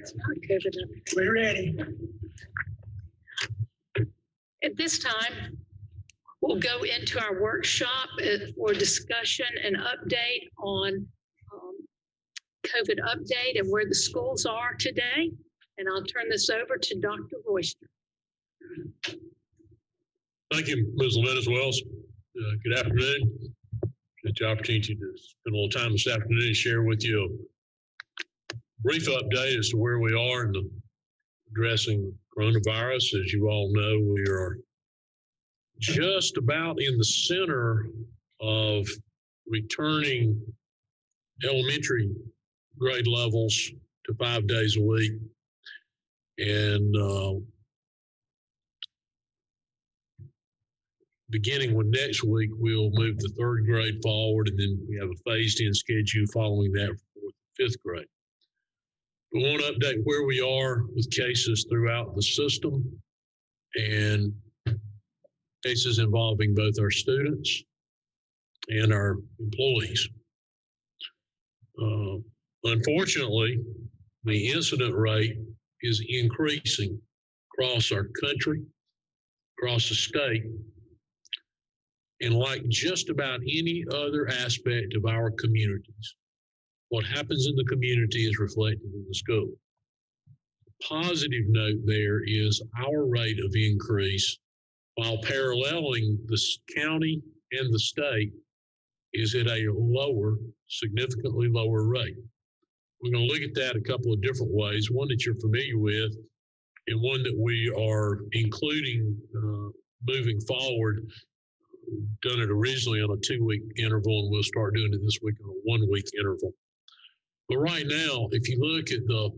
It's not COVID. We're ready. At this time, we'll go into our workshop for discussion and update on COVID update and where the schools are today. And I'll turn this over to Dr. Royster. Thank you, Ms. Levis Wells. Good afternoon. Get the opportunity to spend a little time this afternoon and share with you a brief update as to where we are in the addressing coronavirus. As you all know, we are just about in the center of returning elementary grade levels to 5 days a week. And beginning with next week, we'll move the third grade forward, and then we have a phased-in schedule following that for the fifth grade. We want to update where we are with cases throughout the system and cases involving both our students and our employees. Unfortunately, the incident rate is increasing across our country, across the state, and like just about any other aspect of our communities, what happens in the community is reflected in the school. The positive note there is our rate of increase, while paralleling the county and the state, is at a lower, significantly lower rate. We're going to look at that a couple of different ways, one that you're familiar with and one that we are including moving forward. We've done it originally on a 2-week interval, and we'll start doing it this week on a 1-week interval. But right now, if you look at the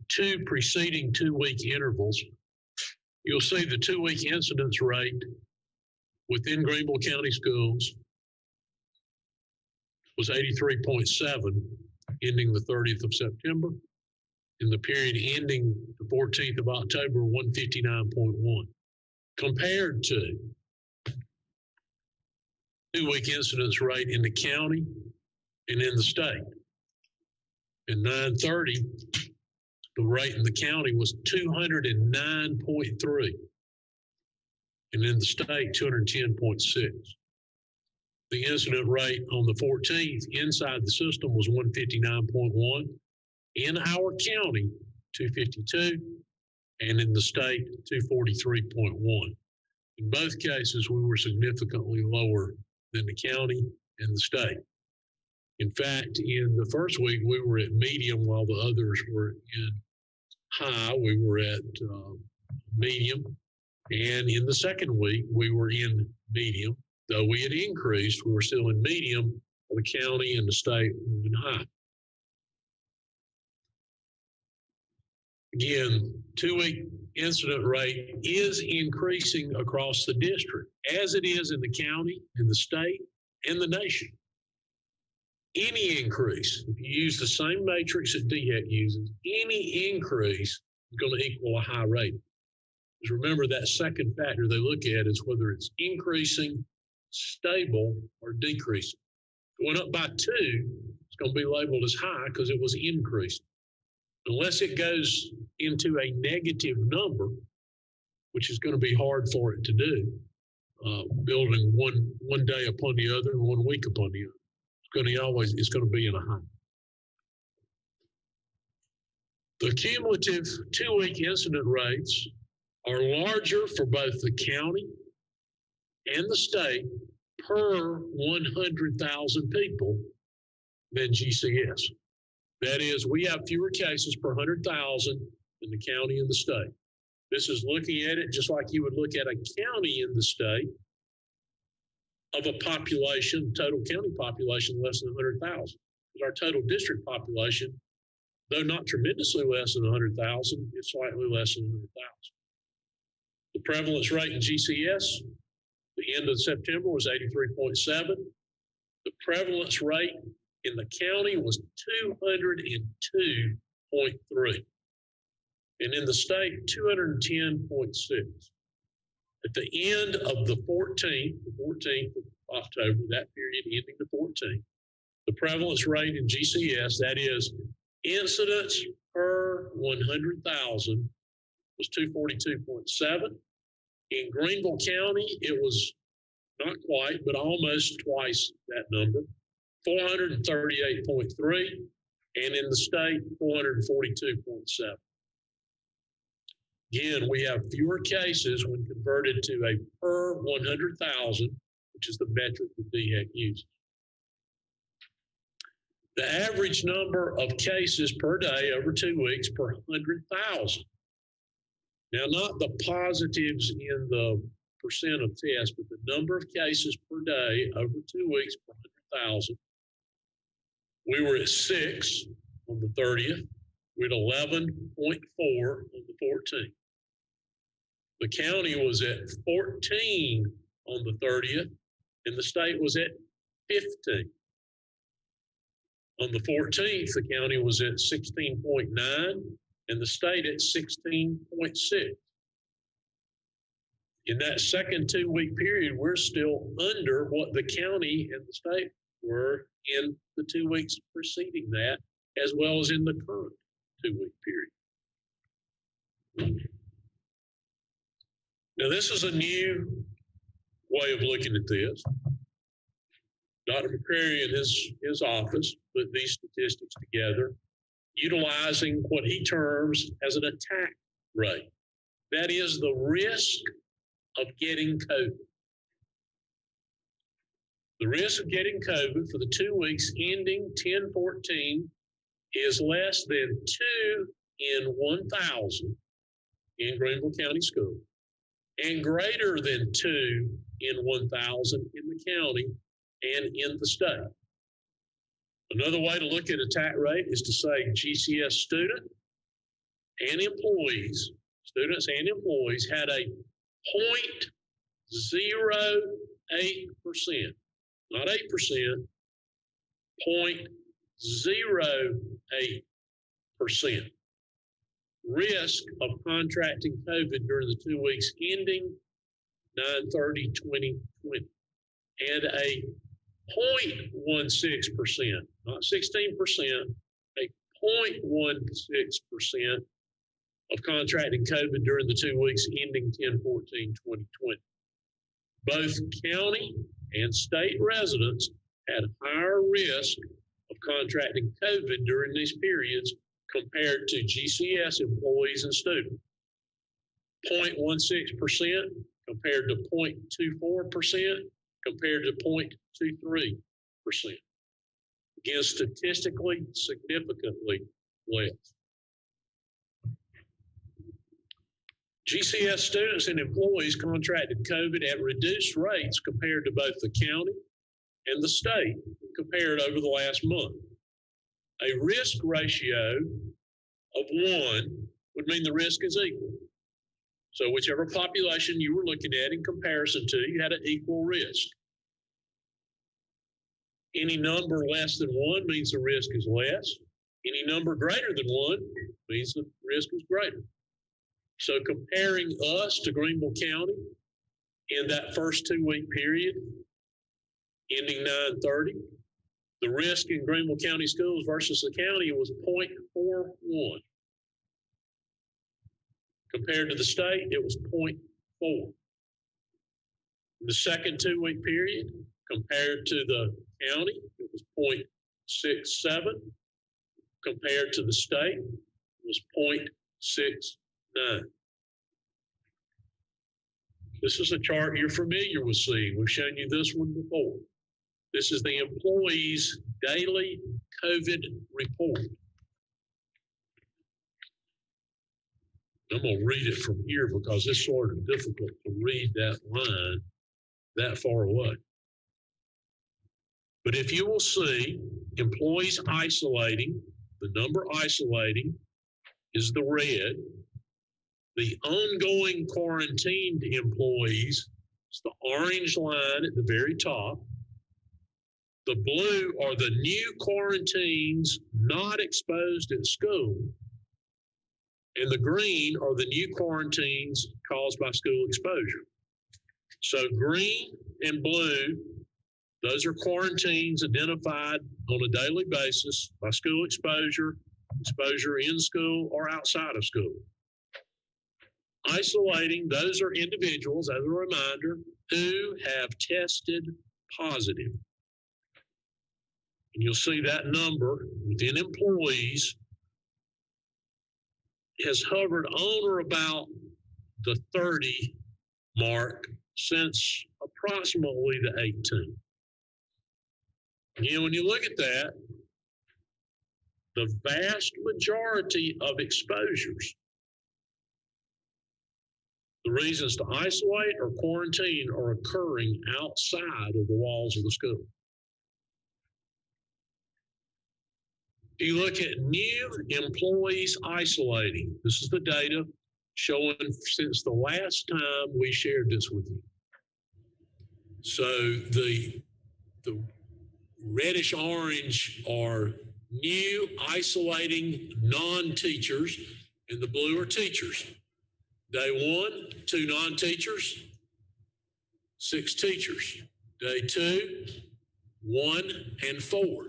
two preceding 2-week intervals, you'll see the 2-week incidence rate within Greenville County schools was 83.7, ending the 30th of September. In the period ending the 14th of October, 159.1, compared to 2-week incidence rate in the county and in the state. In 9/30, the rate in the county was 209.3, and in the state, 210.6. The incident rate on the 14th inside the system was 159.1. In our county, 252, and in the state, 243.1. In both cases, we were significantly lower than the county and the state. In fact, in the first week, we were at medium while the others were in high. We were at medium. And in the second week, we were in medium. Though we had increased, we were still in medium. The county and the state were in high. Again, 2-week incident rate is increasing across the district, as it is in the county, in the state, and the nation. Any increase, if you use the same matrix that DHEC uses, any increase is going to equal a high rate. Because remember, that second factor they look at is whether it's increasing, stable, or decreasing. Going up by 2, it's going to be labeled as high because it was increasing. Unless it goes into a negative number, which is going to be hard for it to do, building one day upon the other and 1 week upon the other. It's going to be in a high. The cumulative 2-week incident rates are larger for both the county and the state per 100,000 people than GCS. That is, we have fewer cases per 100,000 in the county and the state. This is looking at it just like you would look at a county in the state of a population, total county population less than 100,000. Our total district population, though not tremendously less than 100,000, is slightly less than 100,000. The prevalence rate in GCS, the end of September, was 83.7. The prevalence rate in the county was 202.3. And in the state, 210.6. At the end of the 14th of October, that period ending the 14th, the prevalence rate in GCS, that is incidence per 100,000 was 242.7. In Greenville County, it was not quite, but almost twice that number, 438.3, and in the state, 442.7. Again, we have fewer cases when converted to a per 100,000, which is the metric that DHEC uses. The average number of cases per day over 2 weeks per 100,000. Now, not the positives in the percent of tests, but the number of cases per day over 2 weeks per 100,000. We were at 6 on the 30th. We're at 11.4 on the 14th. The county was at 14 on the 30th, and the state was at 15. On the 14th, the county was at 16.9, and the state at 16.6. In that second 2 week period, we're still under what the county and the state were in the 2 weeks preceding that, as well as in the current 2 week period. Now, this is a new way of looking at this. Dr. McCrary and his office put these statistics together, utilizing what he terms as an attack rate. That is the risk of getting COVID. The risk of getting COVID for the 2 weeks ending 10/14 is less than 2 in 1,000 in Greenville County Schools, and greater than 2 in 1,000 in the county and in the state. Another way to look at attack rate is to say GCS student and employees, students and employees had a 0.08%, not 8%, 0.08% risk of contracting COVID during the 2 weeks ending 9/30/2020, and a 0.16%, not 16%, a 0.16% of contracting COVID during the 2 weeks ending 10/14/2020. Both county and state residents had higher risk of contracting COVID during these periods compared to GCS employees and students. 0.16% compared to 0.24% compared to 0.23%. Again, statistically significantly less. GCS students and employees contracted COVID at reduced rates compared to both the county and the state compared over the last month. A risk ratio of 1 would mean the risk is equal. So whichever population you were looking at in comparison to, you had an equal risk. Any number less than 1 means the risk is less. Any number greater than 1 means the risk is greater. So comparing us to Greenville County in that first 2 week period, ending 9/30, the risk in Greenville County schools versus the county was 0.41. Compared to the state, it was 0.4. In the second 2 week period, compared to the county, it was 0.67. Compared to the state, it was 0.69. This is a chart you're familiar with seeing. We've shown you this one before. This is the employees' daily COVID report. I'm going to read it from here because it's sort of difficult to read that line that far away. But if you will see, employees isolating, the number isolating is the red. The ongoing quarantined employees is the orange line at the very top. The blue are the new quarantines not exposed at school. And the green are the new quarantines caused by school exposure. So green and blue, those are quarantines identified on a daily basis by school exposure exposure in school or outside of school. Isolating, those are individuals, as a reminder, who have tested positive. And you'll see that number within employees has hovered on or about the 30 mark since approximately the 18. Again, when you look at that, the vast majority of exposures, the reasons to isolate or quarantine, are occurring outside of the walls of the school. If you look at new employees isolating, this is the data showing since the last time we shared this with you. So the reddish orange are new isolating non-teachers, and the blue are teachers. Day 1, 2 non-teachers, 6 teachers. Day 2, 1 and 4.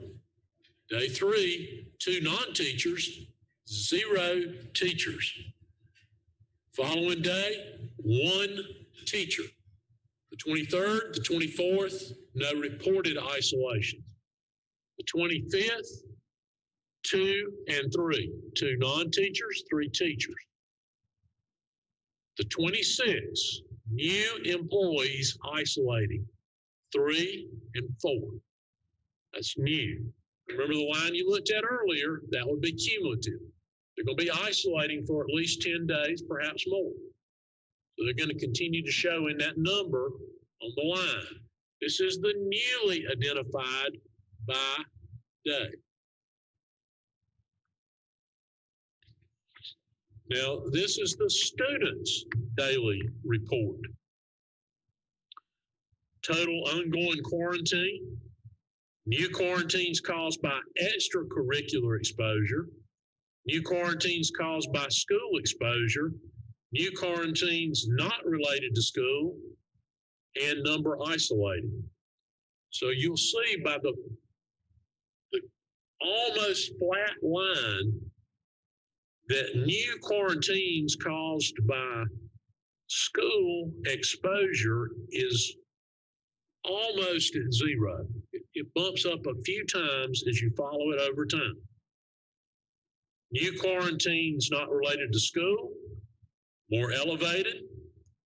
Day 3, 2 non-teachers, 0 teachers. Following day, 1 teacher. The 23rd, the 24th, no reported isolations. The 25th, 2 and 3. 2 non-teachers, 3 teachers. The 26th, new employees isolating, 3 and 4. That's new. Remember the line you looked at earlier? That would be cumulative. They're going to be isolating for at least 10 days, perhaps more. So they're going to continue to show in that number on the line. This is the newly identified by day. Now, this is the students' daily report. Total ongoing quarantine, new quarantines caused by extracurricular exposure, new quarantines caused by school exposure, new quarantines not related to school, and number isolated. So you'll see by the almost flat line that new quarantines caused by school exposure is almost at 0. It bumps up a few times as you follow it over time. New quarantines not related to school, more elevated.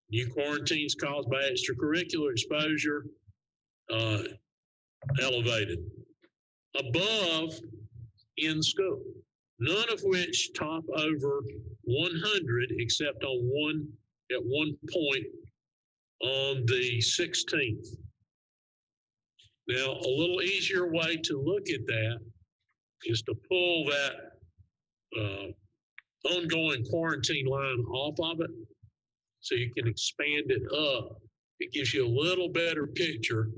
New quarantines caused by extracurricular exposure, elevated. Above in school, none of which top over 100 except at one point on the 16th. Now, a little easier way to look at that is to pull that ongoing quarantine line off of it so you can expand it up. It gives you a little better picture.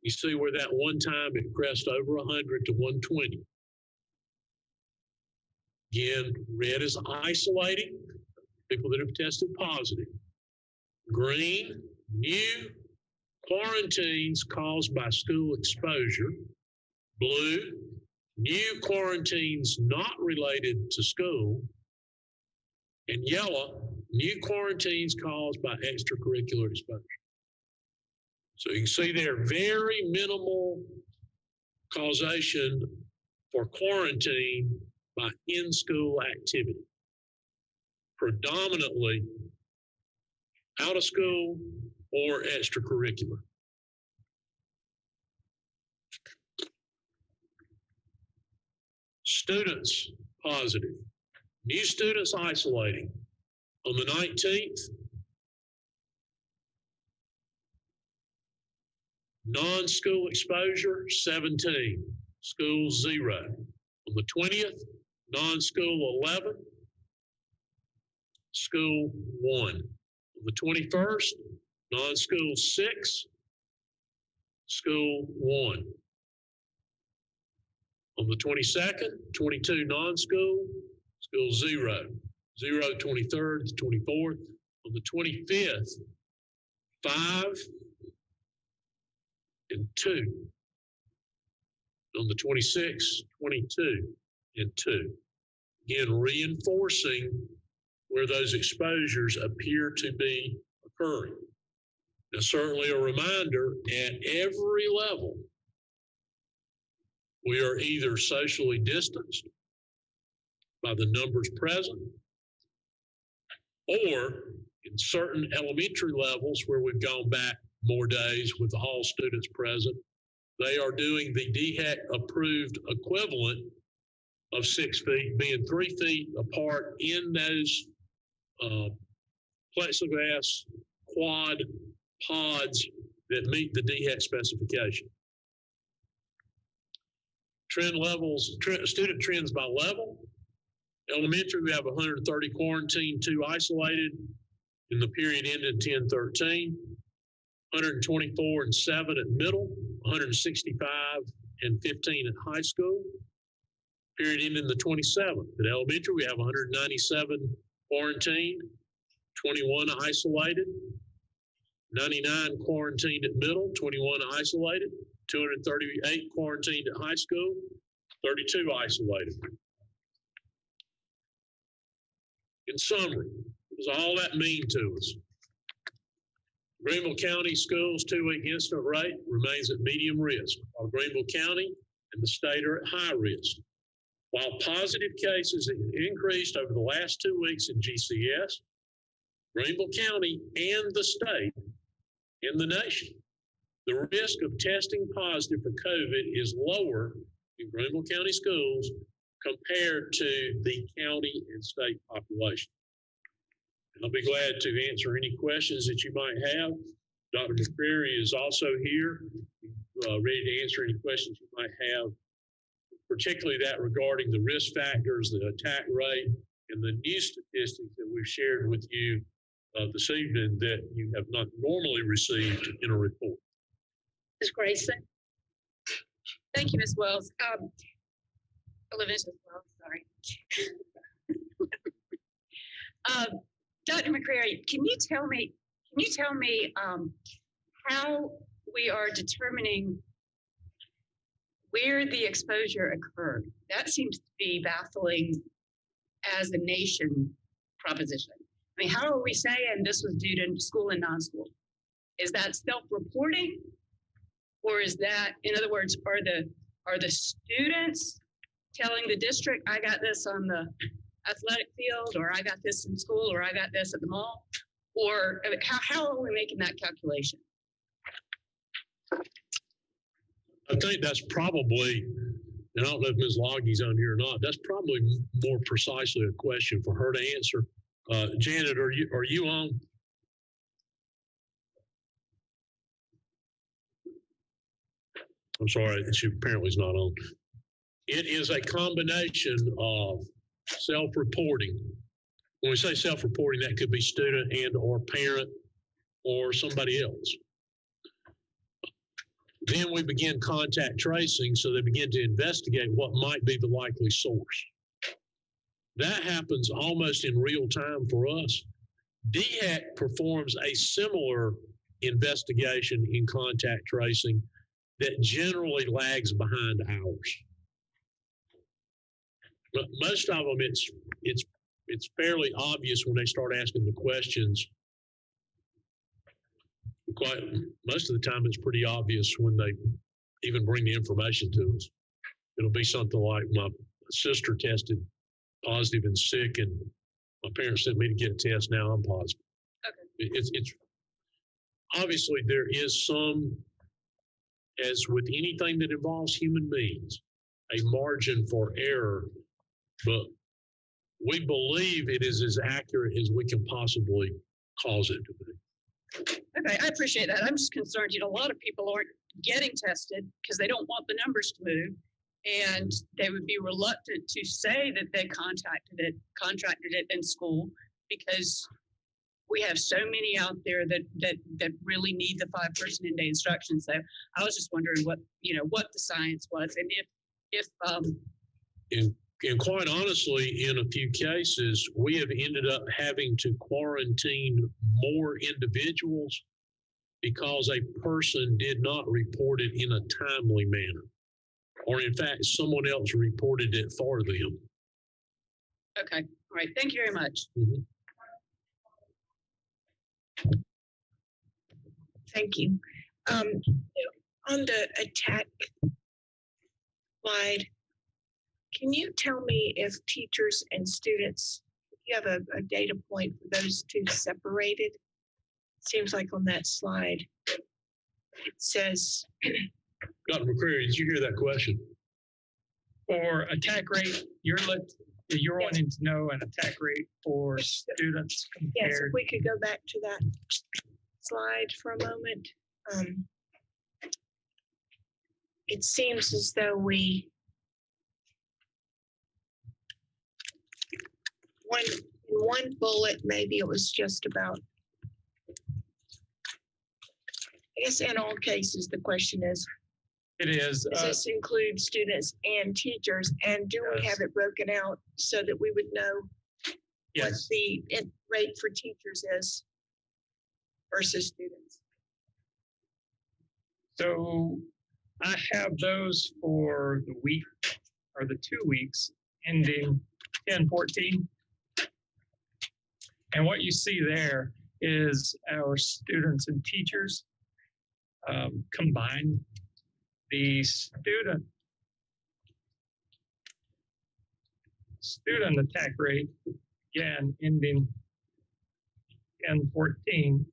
You see where that one time it crest over 100 to 120. Again, red is isolating, people that have tested positive. Green, new quarantines caused by school exposure. Blue, new quarantines not related to school. And yellow, new quarantines caused by extracurricular exposure. So you can see there, very minimal causation for quarantine by in-school activity. Predominantly out of school or extracurricular. Students positive. New students isolating. On the 19th, non-school exposure, 17. School, 0. On the 20th, non-school, 11. School, 1. On the 21st, non-school, 6. School, 1. On the 22nd, 22 non-school, school, 0. 0, 23rd, 24th. On the 25th, 5 and 2. On the 26th, 22 and 2. in reinforcing where those exposures appear to be occurring. Now, certainly a reminder, at every level, we are either socially distanced by the numbers present, or in certain elementary levels where we've gone back more days with all students present, they are doing the DHEC approved equivalent of 6 feet, being 3 feet apart in those plexiglass quad pods that meet the DHEC specification. Trend levels, student trends by level. Elementary, we have 130 quarantined, 2 isolated in the period ended 10/13, 124 and 7 at middle, 165 and 15 at high school. Period ending the 27th. At elementary, we have 197 quarantined, 21 isolated, 99 quarantined at middle, 21 isolated, 238 quarantined at high school, 32 isolated. In summary, what does all that mean to us? Greenville County Schools 2-week incident rate remains at medium risk, while Greenville County and the state are at high risk. While positive cases have increased over the last 2 weeks in GCS, Greenville County and the state and the nation, the risk of testing positive for COVID is lower in Greenville County schools compared to the county and state population. And I'll be glad to answer any questions that you might have. Dr. McCreary is also here, ready to answer any questions you might have, particularly that regarding the risk factors, the attack rate, and the new statistics that we've shared with you this evening that you have not normally received in a report. Ms. Grayson. Thank you, Ms. Wells. Olivia Wells, sorry. Dr. McCreary, can you tell me how we are determining where the exposure occurred? That seems to be baffling as a nation proposition. I mean, how are we saying this was due to school and non-school? Is that self-reporting? Or is that, in other words, are the students telling the district, I got this on the athletic field, or I got this in school, or I got this at the mall? Or how are we making that calculation? I think that's probably, and I don't know if Ms. Loggy's on here or not, that's probably more precisely a question for her to answer. Janet, are you on? I'm sorry, she apparently is not on. It is a combination of self-reporting. When we say self-reporting, that could be student and or parent or somebody else. Then we begin contact tracing, so they begin to investigate what might be the likely source. That happens almost in real time for us. DHEC performs a similar investigation in contact tracing that generally lags behind ours. But most of them, it's fairly obvious when they start asking the questions. Most of the time, it's pretty obvious when they even bring the information to us. It'll be something like, my sister tested positive and sick, and my parents sent me to get a test. Now I'm positive. Okay. It's obviously there is some, as with anything that involves human beings, a margin for error, but we believe it is as accurate as we can possibly cause it to be. Okay, I appreciate that. I'm just concerned, a lot of people aren't getting tested because they don't want the numbers to move, and they would be reluctant to say that they contracted it in school, because we have so many out there that really need the 5-person in-day instruction. So I was just wondering what the science was, and if And quite honestly, in a few cases, we have ended up having to quarantine more individuals because a person did not report it in a timely manner. Or in fact, someone else reported it for them. Okay, all right, thank you very much. Mhm. Thank you. On the attack slide, can you tell me if teachers and students, if you have a data point for those two separated? Seems like on that slide, it says, Dr. McCreary, did you hear that question? For attack rate, you're wanting to know an attack rate for students yes, if compared. we could go back to that slide for a moment. It seems as though in one bullet, maybe it was just about, I guess in all cases, the question is, It is. does this include students and teachers? And do we have it broken out so that we would know what Yes. the rate for teachers is versus students? So I have those for the week or the 2 weeks ending 10/14. And what you see there is our students and teachers combined. The student attack rate, again, ending 10/14,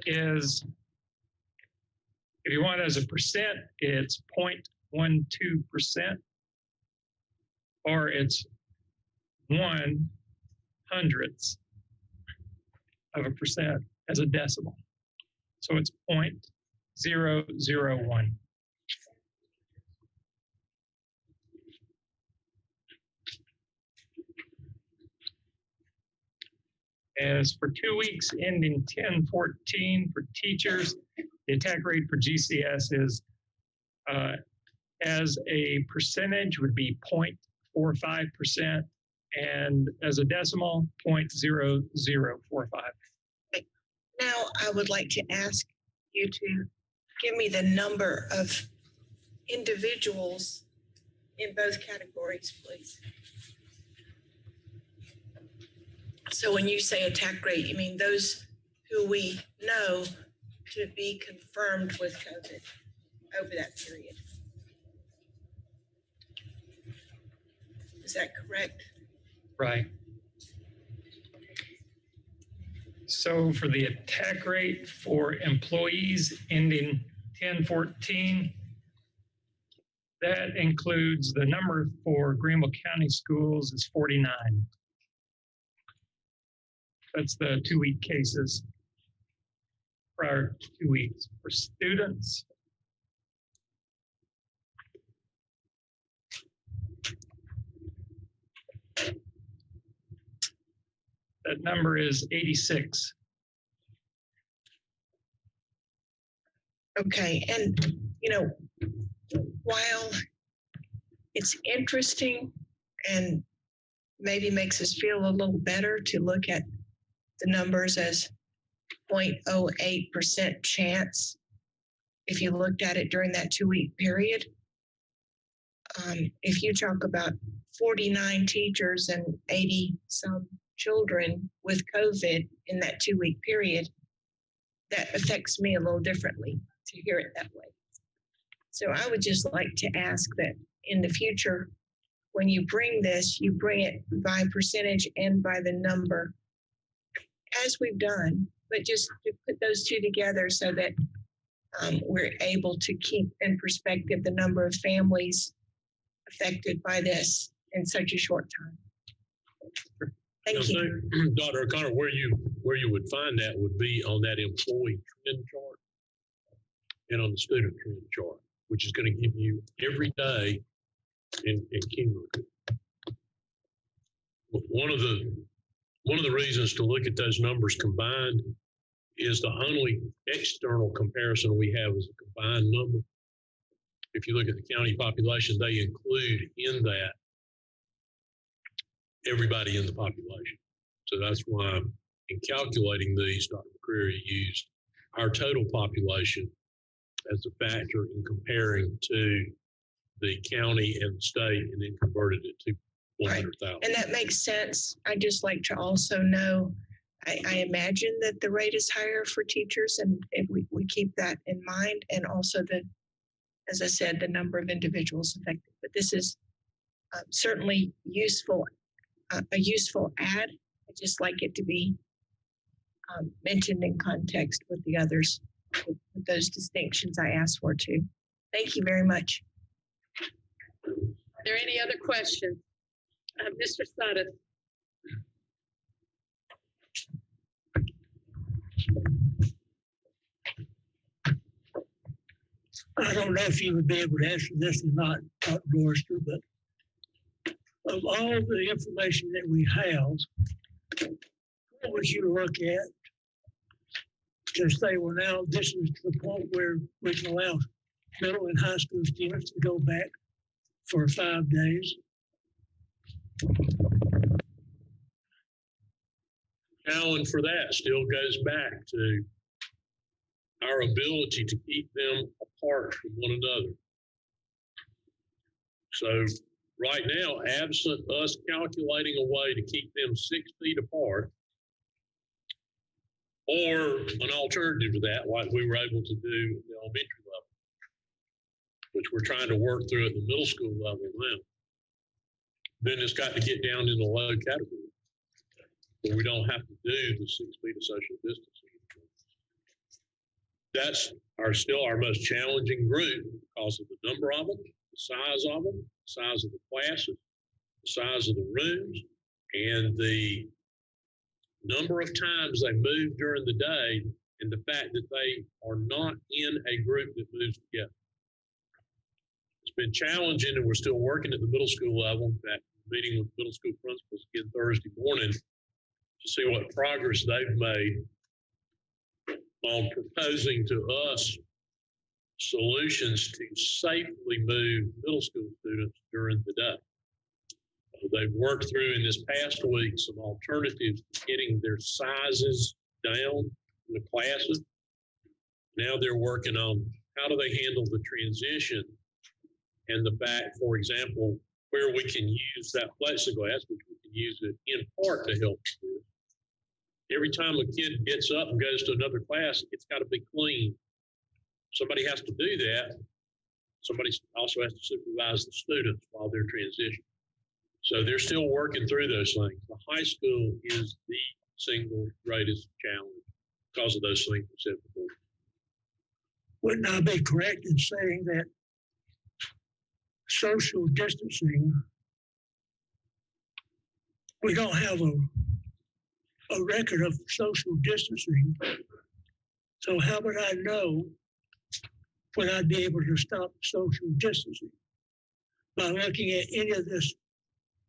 is, if you want as a percent, it's 0.12%, or it's 1/100th of a percent as a decimal. So it's 0.001. As for 2 weeks ending 10/14 for teachers, the attack rate for GCS is, as a percentage, would be 0.45%, and as a decimal, 0.0045. Now, I would like to ask you to give me the number of individuals in both categories, please. So when you say attack rate, you mean those who we know to be confirmed with COVID over that period. Is that correct? Right. So for the attack rate for employees ending 10/14, that includes the number for Greenville County Schools is 49. That's the 2 week cases prior to 2 weeks. For students, that number is 86. Okay, and while it's interesting and maybe makes us feel a little better to look at the numbers as 0.08% chance, if you looked at it during that 2 week period, if you talk about 49 teachers and 80 some children with COVID in that 2 week period, that affects me a little differently to hear it that way. So I would just like to ask that in the future, when you bring this, you bring it by percentage and by the number, as we've done, but just to put those two together so that we're able to keep in perspective the number of families affected by this in such a short time. Thank you. Dr. O'Connor, where you would find that would be on that employee trend chart and on the student trend chart, which is going to give you every day in cumulative. One of the reasons to look at those numbers combined is the only external comparison we have is a combined number. If you look at the county population, they include in that everybody in the population. So that's why in calculating these, Dr. McCreary used our total population as a factor in comparing to the county and the state and then converted it to 100,000. And that makes sense. I'd just like to also know, I imagine that the rate is higher for teachers, and if we keep that in mind, and also as I said, the number of individuals affected. But this is certainly useful, a useful add. I'd just like it to be mentioned in context with the others, with those distinctions I asked for too. Thank you very much. Are there any other questions? Mr. Sutter. I don't know if you would be able to answer this or not, Dr. Royster, but of all the information that we have, what would you look at to say, well, now this is the point where we can allow middle and high school students to go back for 5 days? Challenge for that still goes back to our ability to keep them apart from one another. So right now, absent us calculating a way to keep them 6 feet apart, or an alternative to that, like we were able to do at the elementary level, which we're trying to work through at the middle school level now, then it's got to get down in the low category, where we don't have to do the 6 feet of social distancing. That's still our most challenging group because of the number of them, the size of them, the size of the classes, the size of the rooms, and the number of times they move during the day, and the fact that they are not in a group that moves together. It's been challenging, and we're still working at the middle school level. In fact, meeting with middle school principals again Thursday morning to see what progress they've made on proposing to us solutions to safely move middle school students during the day. They've worked through in this past week some alternatives to getting their sizes down in the classes. Now they're working on how do they handle the transition and the fact, for example, where we can use that plexiglass, which we can use it in part to help students. Every time a kid gets up and goes to another class, it's got to be clean. Somebody has to do that. Somebody also has to supervise the students while they're transitioning. So they're still working through those things. The high school is the single greatest challenge because of those things we said before. Wouldn't I be correct in saying that social distancing, we don't have a record of social distancing? So how would I know when I'd be able to stop social distancing? By looking at any of this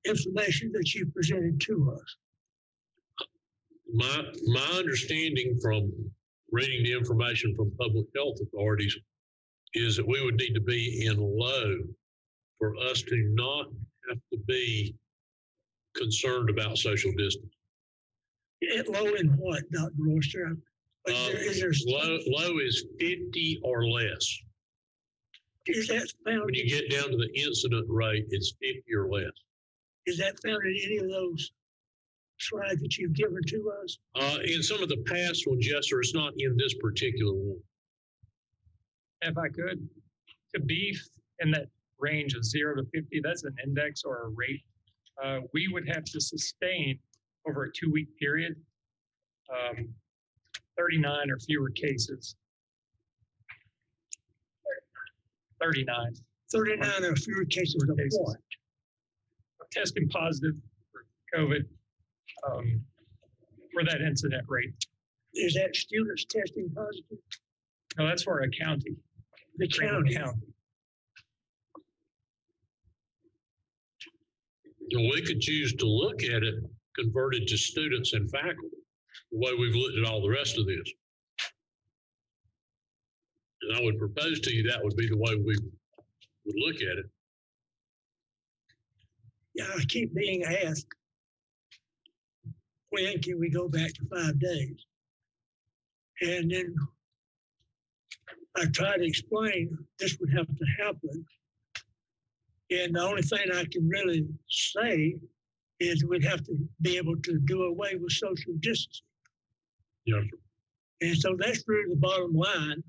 information that you presented to us. My understanding from reading the information from public health authorities is that we would need to be in low for us to not have to be concerned about social distance. Low in what, Dr. Royster? Low is 50 or less. Is that found? When you get down to the incident rate, it's 50 or less. Is that found in any of those slides that you've given to us? In some of the past ones, yes, sir. It's not in this particular one. If I could, to be in that range of 0 to 50, that's an index or a rate. We would have to sustain over a 2-week period 39 or fewer cases. 39. 39 or fewer cases of what? Testing positive for COVID for that incident rate. Is that students testing positive? No, that's for a county. The county. And we could choose to look at it converted to students and faculty, the way we've looked at all the rest of this. And I would propose to you that would be the way we would look at it. Yeah, I keep being asked, when can we go back to 5 days? And then I try to explain this would have to happen And the only thing I can really say is we'd have to be able to do away with social distancing. Yeah. And so that's really the bottom line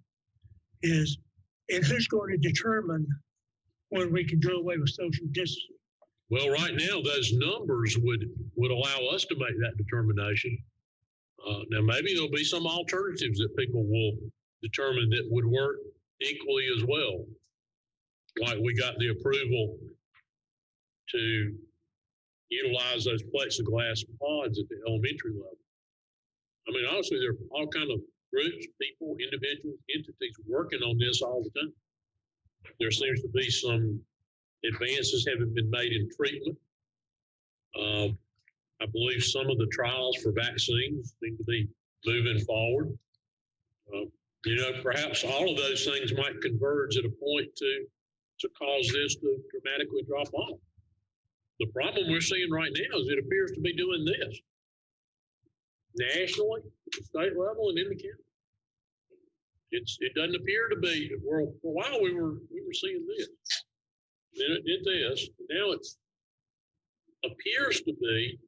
is, and who's going to determine when we can do away with social distancing? Well, right now, those numbers would allow us to make that determination. Now, maybe there'll be some alternatives that people will determine that would work equally as well. Like we got the approval to utilize those plexiglass pods at the elementary level. I mean, honestly, there are all kinds of groups, people, individuals, entities working on this all the time. There seems to be some advances having been made in treatment. I believe some of the trials for vaccines seem to be moving forward. Perhaps all of those things might converge at a point to cause this to dramatically drop off. The problem we're seeing right now is it appears to be doing this nationally, at the state level, and in the county. It doesn't appear to be. For a while we were seeing this. Then it did this. Now it appears to be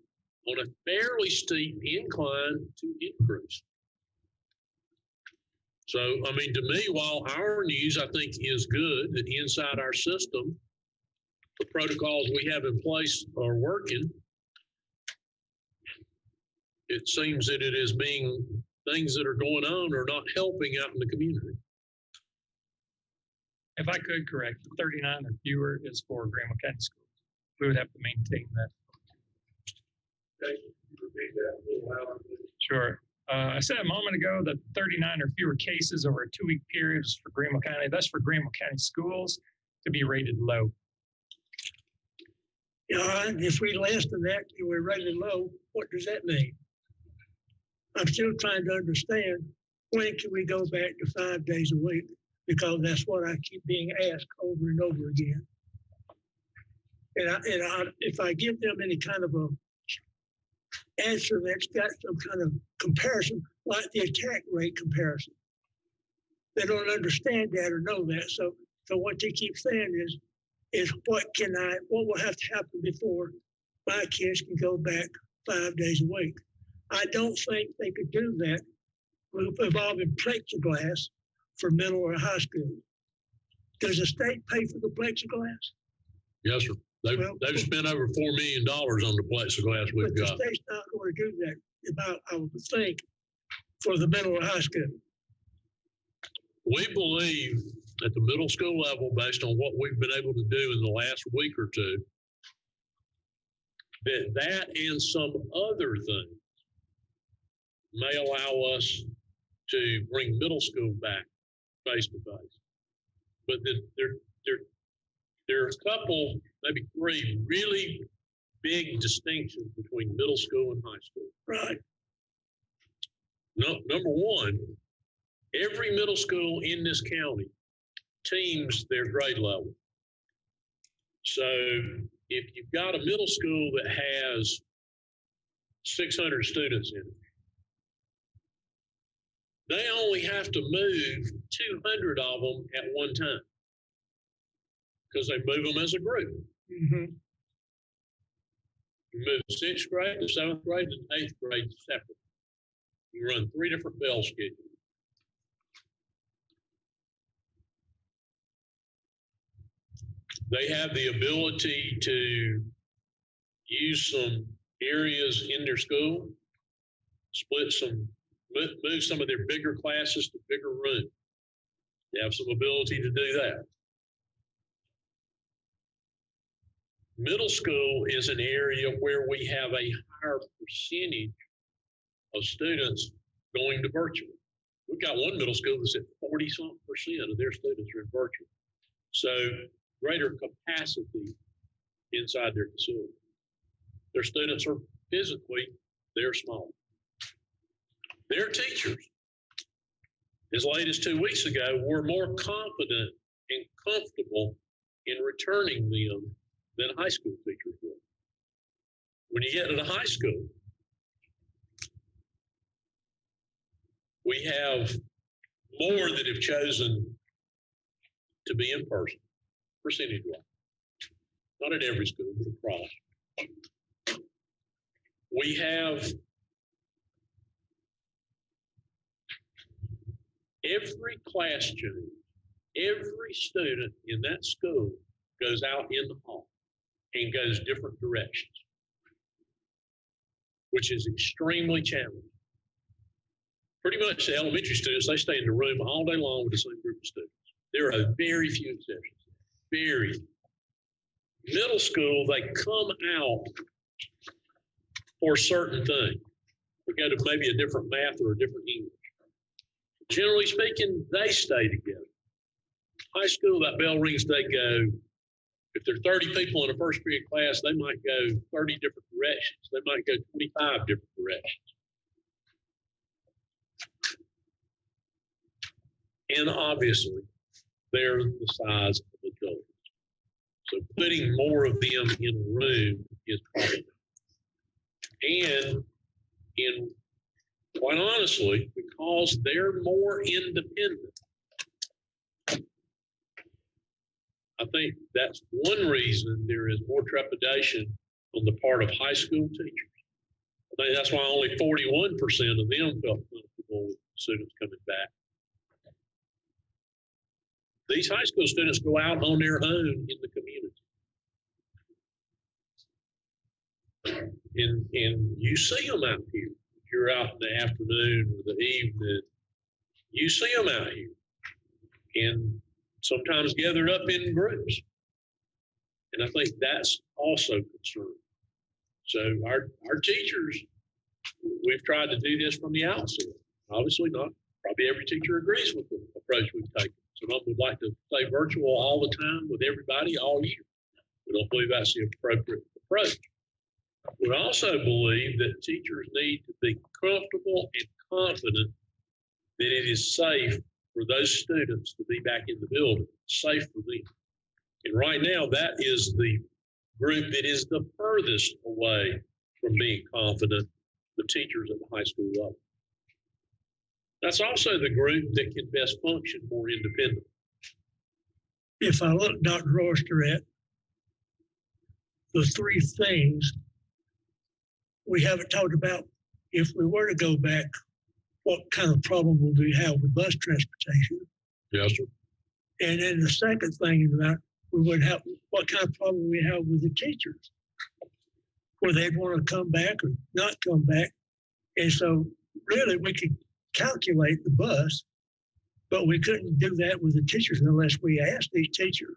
on a fairly steep incline to increase. So, I mean, to me, while our news, I think, is good that inside our system, the protocols we have in place are working, it seems that it is being, things that are going on are not helping out in the community. If I could correct, 39 or fewer is for Graham County Schools. We would have to maintain that. Okay, repeat that a little louder. Sure. I said a moment ago that 39 or fewer cases over a 2-week period is for Graham County. That's for Graham County Schools to be rated low. Yeah, if we less than that, and we're rated low, what does that mean? I'm still trying to understand when can we go back to 5 days a week, because that's what I keep being asked over and over again. And if I give them any kind of a answer that's got some kind of comparison, like the attack rate comparison, they don't understand that or know that. So what they keep saying is what will have to happen before my kids can go back 5 days a week. I don't think they could do that involving plexiglass for middle or high school. Does the state pay for the plexiglass? Yes, sir. They've spent over $4 million on the plexiglass we've got. But the state's not going to do that, I would think, for the middle or high school. We believe at the middle school level, based on what we've been able to do in the last week or two, that and some other things may allow us to bring middle school back face to face. But there are a couple, maybe three, really big distinctions between middle school and high school. Right. No, number one, every middle school in this county teams their grade level. So if you've got a middle school that has 600 students in it, they only have to move 200 of them at one time because they move them as a group. Mm-hmm. You move the 6th grade, the 7th grade, and 8th grade separate. You run 3 different bell schedules. They have the ability to use some areas in their school, move some of their bigger classes to bigger rooms. They have some ability to do that. Middle school is an area where we have a higher percentage of students going to virtual. We've got one middle school that's at 40-something% of their students are in virtual. So greater capacity inside their facility. Their students are physically, they're small. Their teachers, as late as 2 weeks ago, were more confident and comfortable in returning them than high school teachers were. When you get to the high school, we have more that have chosen to be in person, percentage-wise. not at every school, but across. We have every class change, every student in that school goes out in the hall and goes different directions, which is extremely challenging. Pretty much the elementary students, they stay in the room all day long with the same group of students. There are very few exceptions. Very. Middle school, they come out for certain things. We go to maybe a different math or a different English. Generally speaking, they stay together. High school, that bell rings, they go. If there are 30 people in a first period class, they might go 30 different directions. They might go 25 different directions. And obviously, they're the size of the adults. So putting more of them in a room is problematic. And quite honestly, because they're more independent, I think that's one reason there is more trepidation on the part of high school teachers. I think that's why only 41% of them felt comfortable with students coming back. These high school students go out on their own in the community. And you see them out here. If you're out in the afternoon or the evening, you see them out here. And sometimes gathered up in groups. And I think that's also concerning. So our teachers, we've tried to do this from the outset. Obviously not, probably every teacher agrees with the approach we've taken. Some of them would like to stay virtual all the time with everybody all year. We don't believe that's the appropriate approach. We also believe that teachers need to be comfortable and confident that it is safe for those students to be back in the building, safe for them. And right now, that is the group that is the furthest away from being confident, the teachers at the high school level. That's also the group that can best function more independently. If I look, Dr. Oyster, at the three things we haven't talked about, if we were to go back, what kind of problem would we have with bus transportation? Yes, sir. And then the second thing is about we would have what kind of problem we have with the teachers, where they'd want to come back or not come back. And so really we could calculate the bus, but we couldn't do that with the teachers unless we asked these teachers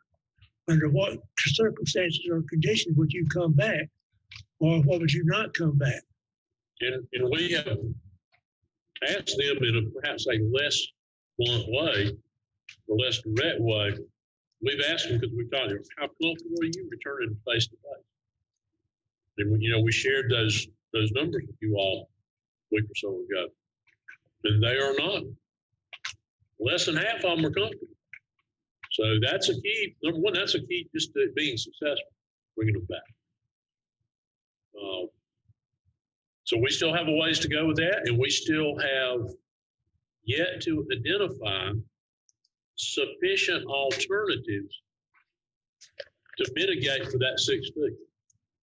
under what circumstances or conditions would you come back, or what would you not come back? And we have asked them in a perhaps a less blunt way or less direct way. We've asked them because we've taught them, how comfortable are you returning face to face? And we shared those numbers with you all a week or so ago. And they are not. Less than half of them are comfortable. So that's a key. Number one, that's a key just to being successful, bringing them back. So we still have a ways to go with that, and we still have yet to identify sufficient alternatives to mitigate for that 6 feet.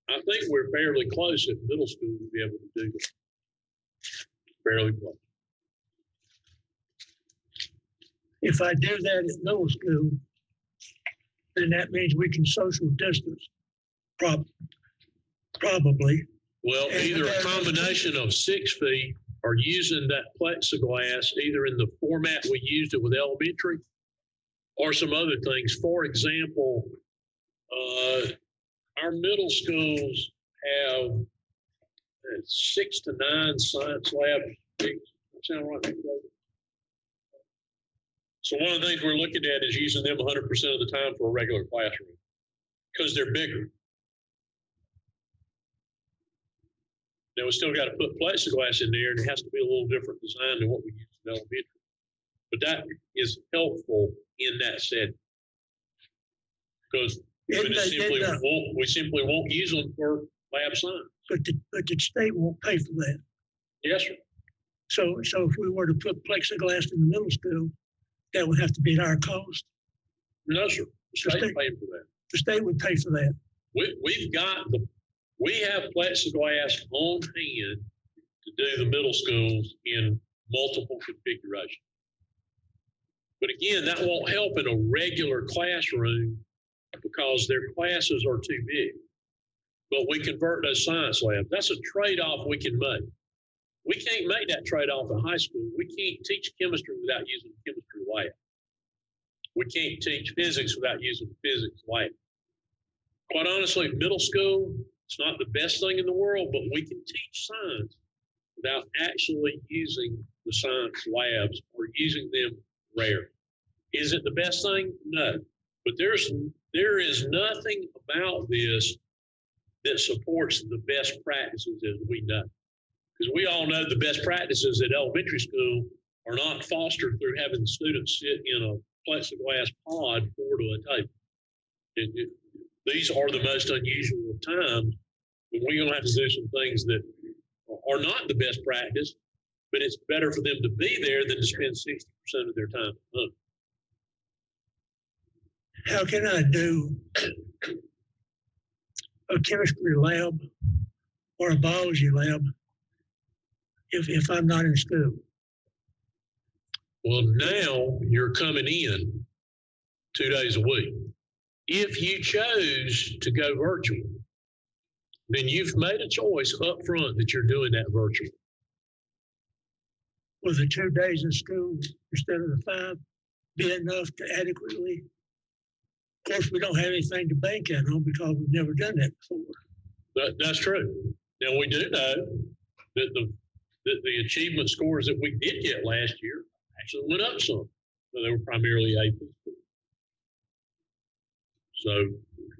I think we're fairly close at middle school to be able to do that. Fairly close. If I do that at middle school, then that means we can social distance, probably. Well, either a combination of 6 feet or using that plexiglass either in the format we used it with elementary or some other things. For example, our middle schools have 6 to 9 science labs. Does that sound right? So one of the things we're looking at is using them 100% of the time for a regular classroom because they're bigger. Now, we still got to put plexiglass in there, and it has to be a little different design than what we use in elementary. But that is helpful in that setting because we simply won't use them for lab science. But the state won't pay for that. Yes, sir. So if we were to put plexiglass in the middle school, that would have to be at our cost. No, sir. The state's paying for that. The state would pay for that. We have plexiglass on hand to do the middle schools in multiple configurations. But again, that won't help in a regular classroom because their classes are too big. But we convert those science labs. That's a trade-off we can make. We can't make that trade-off in high school. We can't teach chemistry without using a chemistry lab. We can't teach physics without using a physics lab. Quite honestly, middle school, it's not the best thing in the world, but we can teach science without actually using the science labs or using them rare. Is it the best thing? No. But there is nothing about this that supports the best practices as we know. Because we all know the best practices at elementary school are not fostered through having the students sit in a plexiglass pod 4 to a table. These are the most unusual of times, and we're going to have to do some things that are not the best practice, but it's better for them to be there than to spend 60% of their time at home. How can I do a chemistry lab or a biology lab if I'm not in school? Well, now you're coming in 2 days a week. If you chose to go virtual, then you've made a choice up front that you're doing that virtual. Will the 2 days of school instead of the 5 be enough to adequately? Of course, we don't have anything to bank on because we've never done that before. That's true. Now, we do know that the achievement scores that we did get last year actually went up some. So they were primarily AP scores. So,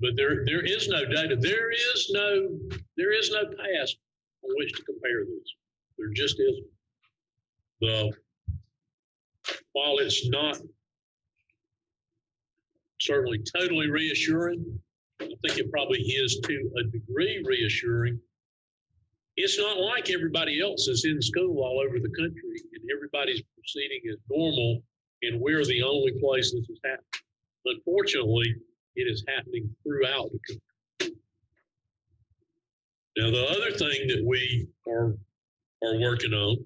but there is no data. There is no past on which to compare this. There just isn't. While it's not certainly totally reassuring, I think it probably is to a degree reassuring. It's not like everybody else is in school all over the country and everybody's proceeding as normal and we're the only place this is happening. Unfortunately, it is happening throughout the country. Now, the other thing that we are working on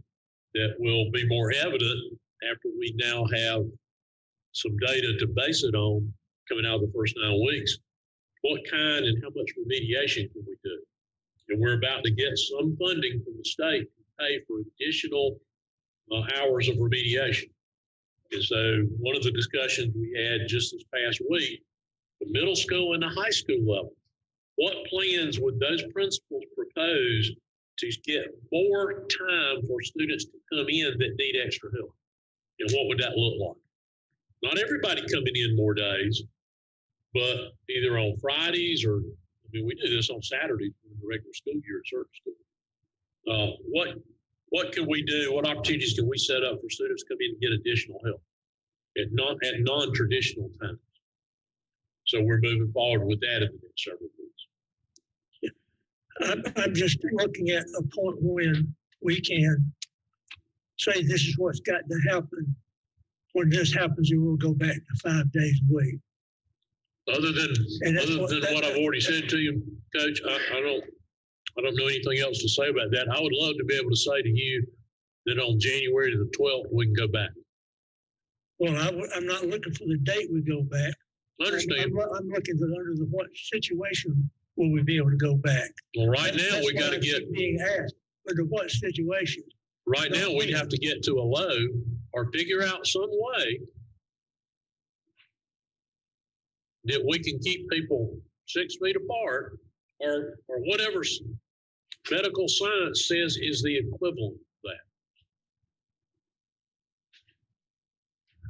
that will be more evident after we now have some data to base it on coming out of the first 9 weeks, what kind and how much remediation can we do? And we're about to get some funding from the state to pay for additional hours of remediation. And so one of the discussions we had just this past week, the middle school and the high school level, what plans would those principals propose to get more time for students to come in that need extra help? And what would that look like? Not everybody coming in more days, but either on Fridays or, we do this on Saturdays in the regular school year at certain schools. What can we do? What opportunities can we set up for students to come in and get additional help at non-traditional times? So we're moving forward with that in the next several weeks. I'm just looking at a point when we can say this is what's got to happen. When this happens, it will go back to 5 days a week. Other than what I've already said to you, Coach, I don't know anything else to say about that. I would love to be able to say to you that on January the 12th, we can go back. Well, I'm not looking for the date we go back. I understand. I'm looking at under what situation will we be able to go back. Well, right now, we got to get being asked under what situation. Right now, we'd have to get to a low or figure out some way that we can keep people 6 feet apart or whatever medical science says is the equivalent of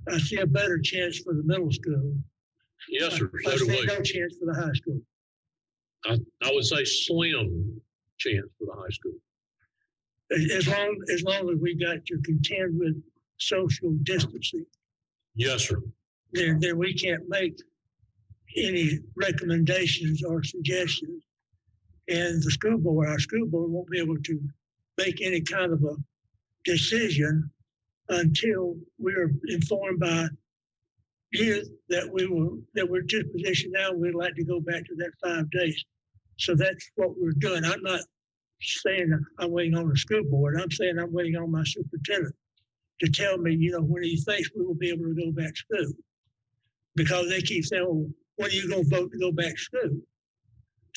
that. I see a better chance for the middle school. Yes, sir. I So do see we. no chance for the high school. I would say slim chance for the high school. As long as we got to contend with social distancing, Yes, sir. then we can't make any recommendations or suggestions. And our school board won't be able to make any kind of a decision until we're informed by years that we're to the position now, we'd like to go back to that 5 days. So that's what we're doing. I'm not saying I'm waiting on the school board. I'm saying I'm waiting on my superintendent to tell me, when he thinks we will be able to go back to school. Because they keep saying, well, when are you going to vote to go back to school?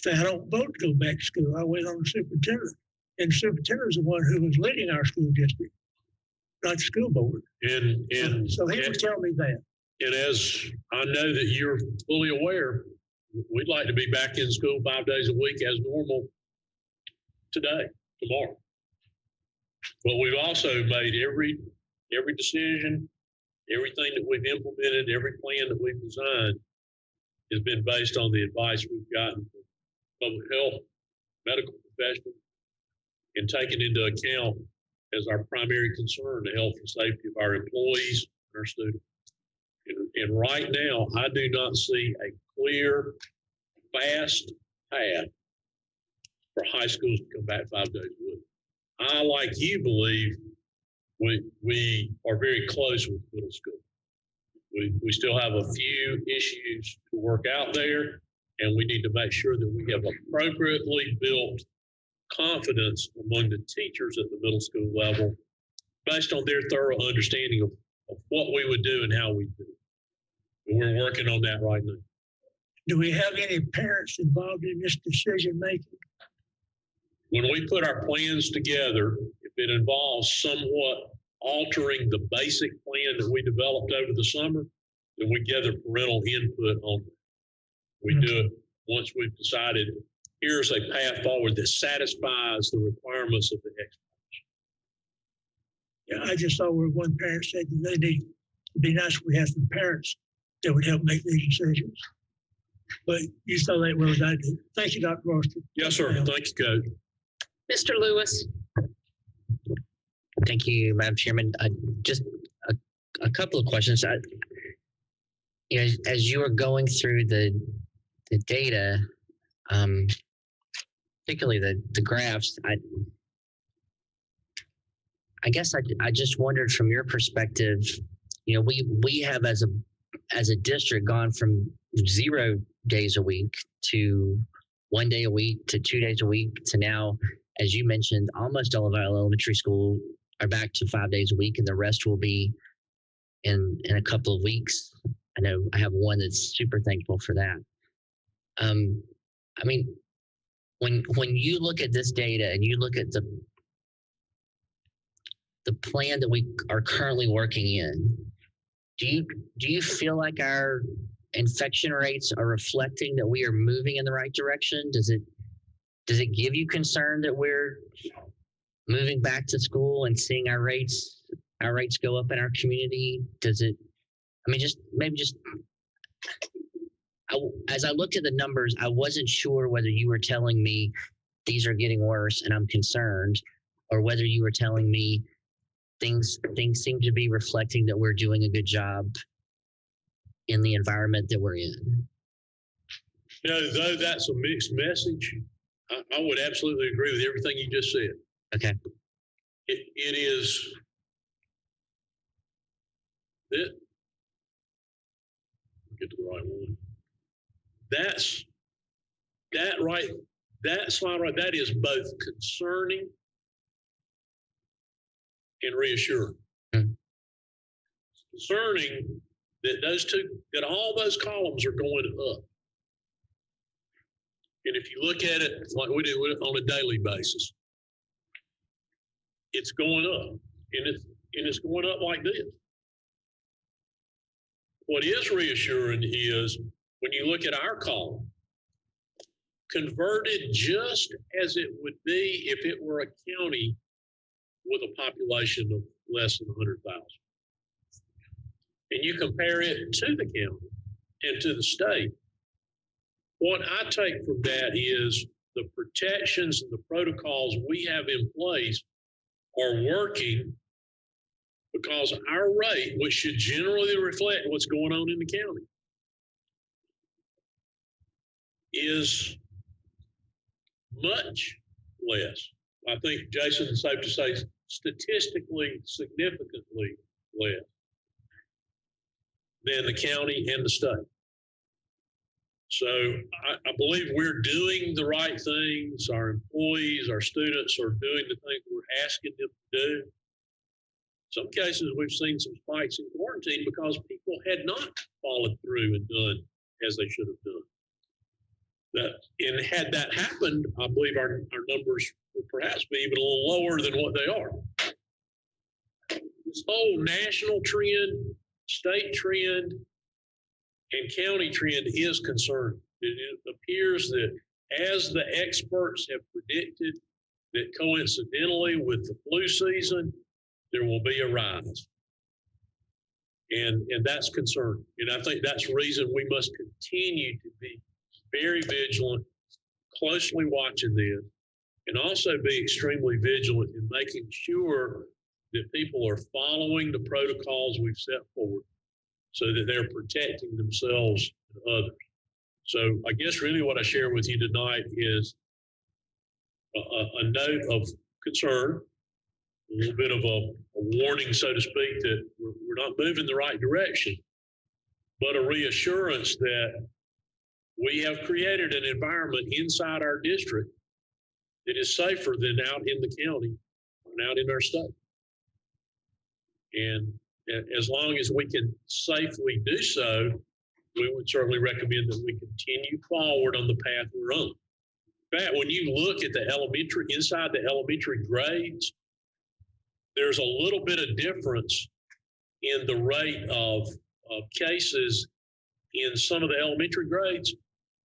Say, I don't vote to go back to school. I wait on the superintendent. And the superintendent is the one who was leading our school district, not the school board. And so he would tell me that. And as I know that you're fully aware, we'd like to be back in school 5 days a week as normal tomorrow. But we've also made every decision, everything that we've implemented, every plan that we've designed has been based on the advice we've gotten from public health, medical professionals, and taken into account as our primary concern the health and safety of our employees and our students. And right now, I do not see a clear, fast path for high schools to come back 5 days a week. I, like you, believe we are very close with middle school. We still have a few issues to work out there, and we need to make sure that we have appropriately built confidence among the teachers at the middle school level based on their thorough understanding of what we would do and how we do it. And we're working on that right now. Do we have any parents involved in this decision making? When we put our plans together, if it involves somewhat altering the basic plan that we developed over the summer, then we gather parental input on it. We do it once we've decided here's a path forward that satisfies the requirements of the explanation. Yeah, I just saw where one parent said that it'd be nice if we had some parents that would help make these decisions. But you saw that well as I did. Thank you, Dr. Roster. Yes, sir. Thank you, Coach. Mr. Lewis. Thank you, Madam Chairman. Just a couple of questions. As you were going through the data, particularly the graphs, I guess I just wondered from your perspective. We have as a district gone from 0 days a week to 1 day a week to 2 days a week to now, as you mentioned, almost all of our elementary school are back to 5 days a week, and the rest will be in a couple of weeks. I know I have one that's super thankful for that. I mean, when you look at this data and you look at the plan that we are currently working in, do you feel like our infection rates are reflecting that we are moving in the right direction? Does it give you concern that we're moving back to school and seeing our rates go up in our community? Does it? I mean, as I looked at the numbers, I wasn't sure whether you were telling me these are getting worse and I'm concerned, or whether you were telling me things seem to be reflecting that we're doing a good job in the environment that we're in. Though that's a mixed message, I would absolutely agree with everything you just said. Okay. It is that. Get to the right one. That slide right. That is both concerning and reassuring. Mm-hmm. Concerning that all those columns are going up. And if you look at it like we do on a daily basis, it's going up, and it's going up like this. What is reassuring is when you look at our column, converted just as it would be if it were a county with a population of less than 100,000. And you compare it to the county and to the state, what I take from that is the protections and the protocols we have in place are working, because our rate, which should generally reflect what's going on in the county, is much less. I think, Jason, it's safe to say statistically significantly less. than the county and the state. So I believe we're doing the right things. Our employees, our students are doing the things we're asking them to do. Some cases we've seen some spikes in quarantine because people had not followed through and done as they should have done. And had that happened, I believe our numbers would perhaps be even a little lower than what they are. This whole national trend, state trend, and county trend is concerning. It appears that as the experts have predicted, that coincidentally with the flu season, there will be a rise. And that's concerning. And I think that's the reason we must continue to be very vigilant, closely watching this, and also be extremely vigilant in making sure that people are following the protocols we've set forward so that they're protecting themselves and others. So I guess really what I share with you tonight is a note of concern, a little bit of a warning, so to speak, that we're not moving the right direction, but a reassurance that we have created an environment inside our district that is safer than out in the county and out in our state. And as long as we can safely do so, we would certainly recommend that we continue forward on the path we're on. In fact, when you look at the elementary, inside the elementary grades, there's a little bit of difference in the rate of cases in some of the elementary grades,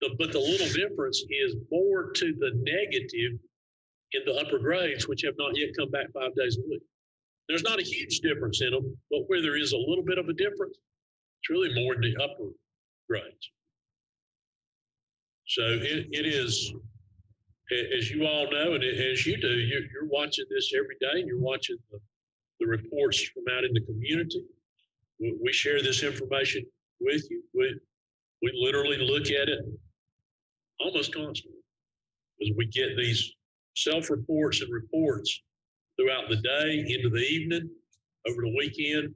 but the little difference is more to the negative in the upper grades, which have not yet come back 5 days a week. There's not a huge difference in them, but where there is a little bit of a difference, it's really more in the upper grades. So it is, as you all know, and as you do, you're watching this every day, and you're watching the reports from out in the community. We share this information with you. We literally look at it almost constantly as we get these self-reports and reports throughout the day, into the evening, over the weekend.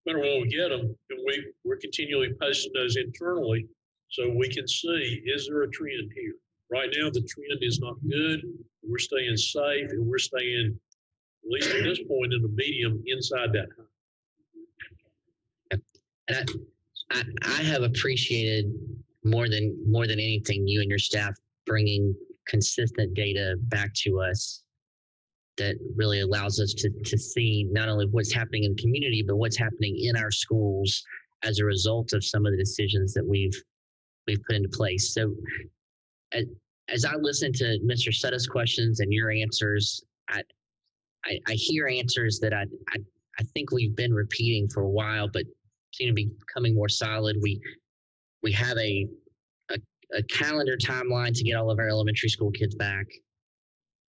No matter when we get them, and we're continually posting those internally so we can see, is there a trend here? Right now, the trend is not good. We're staying safe, and we're staying, at least at this point, in the medium inside that high. And I have appreciated more than anything, you and your staff bringing consistent data back to us that really allows us to see not only what's happening in the community, but what's happening in our schools as a result of some of the decisions that we've put into place. So as I listen to Mr. Sutta's questions and your answers, I hear answers that I think we've been repeating for a while, but seem to be becoming more solid. We have a calendar timeline to get all of our elementary school kids back.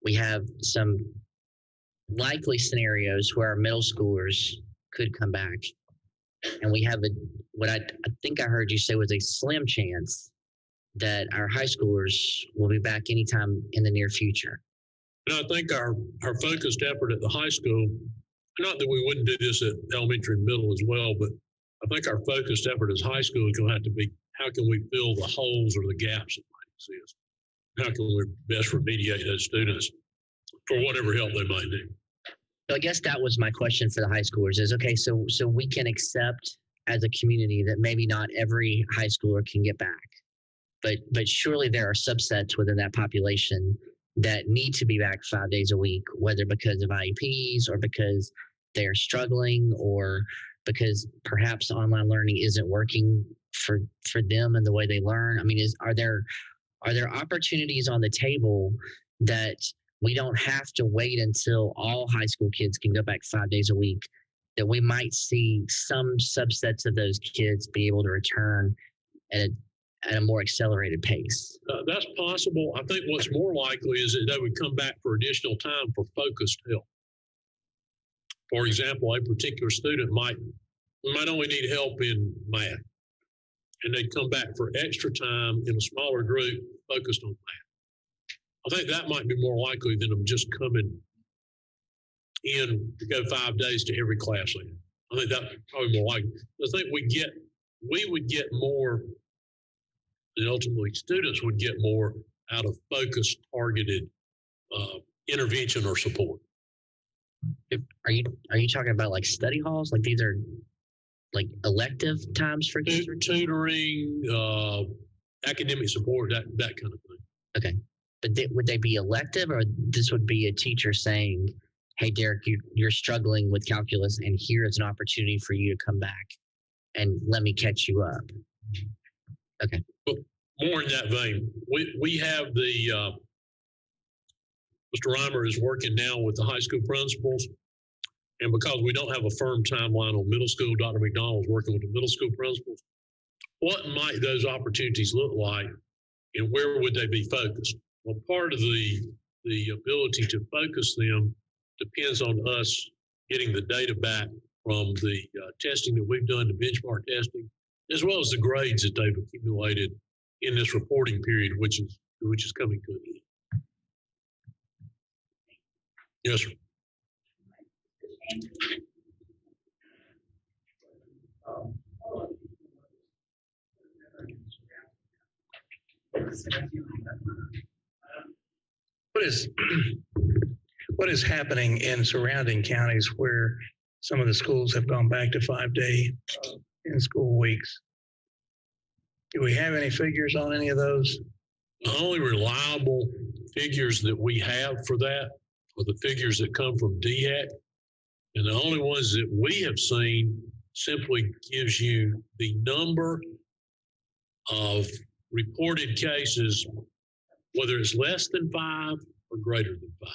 We have some likely scenarios where our middle schoolers could come back. And we have what I think I heard you say was a slim chance that our high schoolers will be back anytime in the near future. And I think our focused effort at the high school, not that we wouldn't do this at elementary and middle as well, but I think our focused effort as high school is going to have to be, how can we fill the holes or the gaps that might exist? How can we best remediate those students for whatever help they might need? So I guess that was my question for the high schoolers is, okay, so we can accept as a community that maybe not every high schooler can get back, but surely there are subsets within that population that need to be back 5 days a week, whether because of IEPs or because they're struggling or because perhaps online learning isn't working for them and the way they learn. I mean, are there opportunities on the table that we don't have to wait until all high school kids can go back 5 days a week, that we might see some subsets of those kids be able to return at a more accelerated pace? That's possible. I think what's more likely is that they would come back for additional time for focused help. For example, a particular student might only need help in math, and they'd come back for extra time in a smaller group focused on math. I think that might be more likely than them just coming in to go 5 days to every class. I think that's probably more likely. I think we get we would get more, and ultimately students would get more out of focused, targeted intervention or support. Are you talking about like study halls? Like these are like elective times for kids? Tutoring, academic support, that kind of thing. Okay. But would they be elective, or this would be a teacher saying, hey, Derek, you're struggling with calculus, and here is an opportunity for you to come back and let me catch you up? Okay. But more in that vein, we have the, Mr. Reimer is working now with the high school principals. And because we don't have a firm timeline on middle school, Dr. McDonald's working with the middle school principals. What might those opportunities look like, and where would they be focused? Well, part of the ability to focus them depends on us getting the data back from the testing that we've done, the benchmark testing, as well as the grades that they've accumulated in this reporting period, which is coming to an end. Yes, sir. What is happening in surrounding counties where some of the schools have gone back to 5-day in-school weeks? Do we have any figures on any of those? The only reliable figures that we have for that are the figures that come from DHEC. And the only ones that we have seen simply gives you the number of reported cases, whether it's less than 5 or greater than 5.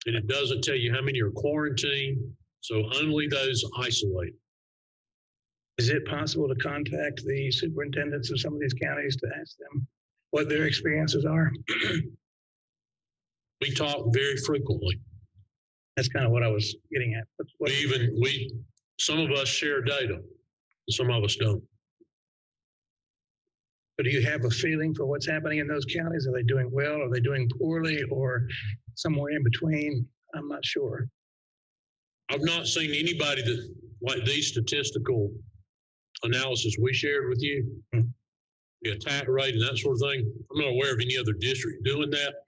And it doesn't tell you how many are quarantined, so only those isolated. Is it possible to contact the superintendents of some of these counties to ask them what their experiences are? We talk very frequently. That's kind of what I was getting at. Some of us share data, some of us don't. But do you have a feeling for what's happening in those counties? Are they doing well? Are they doing poorly, or somewhere in between? I'm not sure. I've not seen anybody that, like these statistical analysis we shared with you, the attack rate and that sort of thing. I'm not aware of any other district doing that.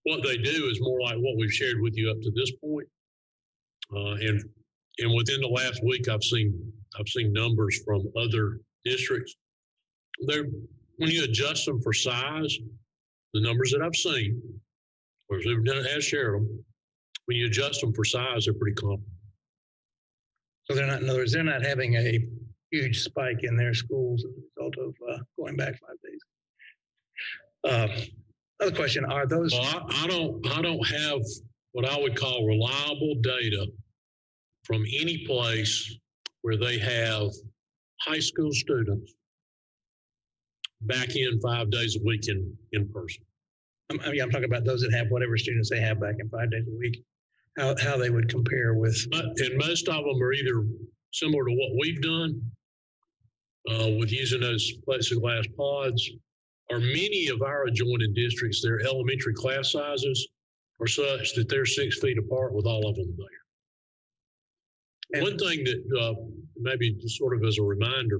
What they do is more like what we've shared with you up to this point. And within the last week, I've seen numbers from other districts. When you adjust them for size, the numbers that I've seen, or Superintendent has shared them, when you adjust them for size, they're pretty comparable. So they're not, in other words, they're not having a huge spike in their schools as a result of going back 5 days. Another question: are those? Well, I don't have what I would call reliable data from any place where they have high school students back in 5 days a week in person. I'm talking about those that have whatever students they have back in 5 days a week. How they would compare with? And most of them are either similar to what we've done with using those plexiglass pods, or many of our adjoining districts, their elementary class sizes are such that they're 6 feet apart with all of them there. And one thing that maybe just sort of as a reminder,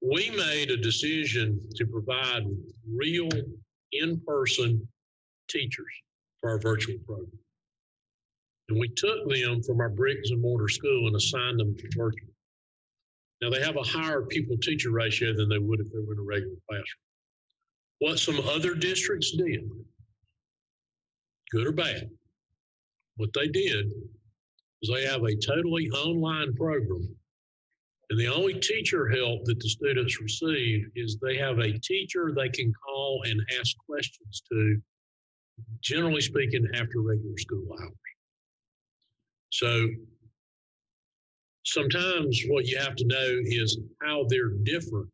we made a decision to provide real in-person teachers for our virtual program. And we took them from our bricks and mortar school and assigned them to virtual. Now they have a higher pupil-teacher ratio than they would if they were in a regular classroom. What some other districts did, good or bad, what they did is they have a totally online program. And the only teacher help that the students receive is they have a teacher they can call and ask questions to, generally speaking, after regular school hours. So sometimes what you have to know is how they're different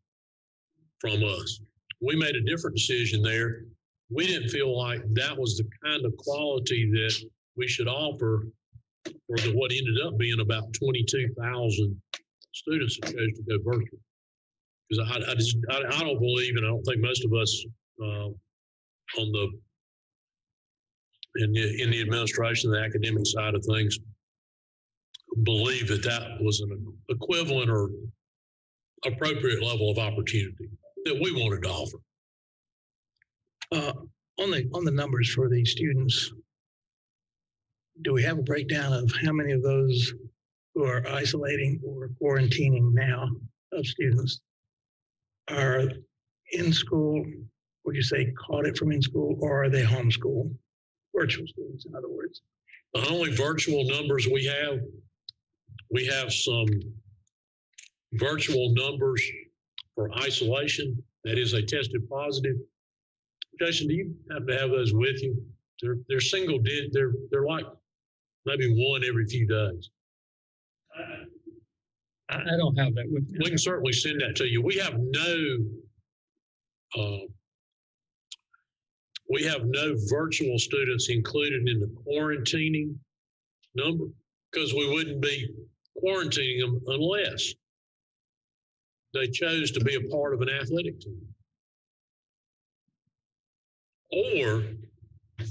from us. We made a different decision there. We didn't feel like that was the kind of quality that we should offer for what ended up being about 22,000 students that chose to go virtual. Because I don't believe, and I don't think most of us in the administration, the academic side of things, believe that that was an equivalent or appropriate level of opportunity that we wanted to offer. On the numbers for these students, do we have a breakdown of how many of those who are isolating or quarantining now of students are in school? Would you say caught it from in school, or are they homeschool, virtual students, in other words? The only virtual numbers we have some virtual numbers for isolation. That is, they tested positive. Jason, do you happen to have those with you? They're single digit. They're like maybe one every few days. I don't have that with me. We can certainly send that to you. We have no virtual students included in the quarantining number because we wouldn't be quarantining them unless they chose to be a part of an athletic team. Or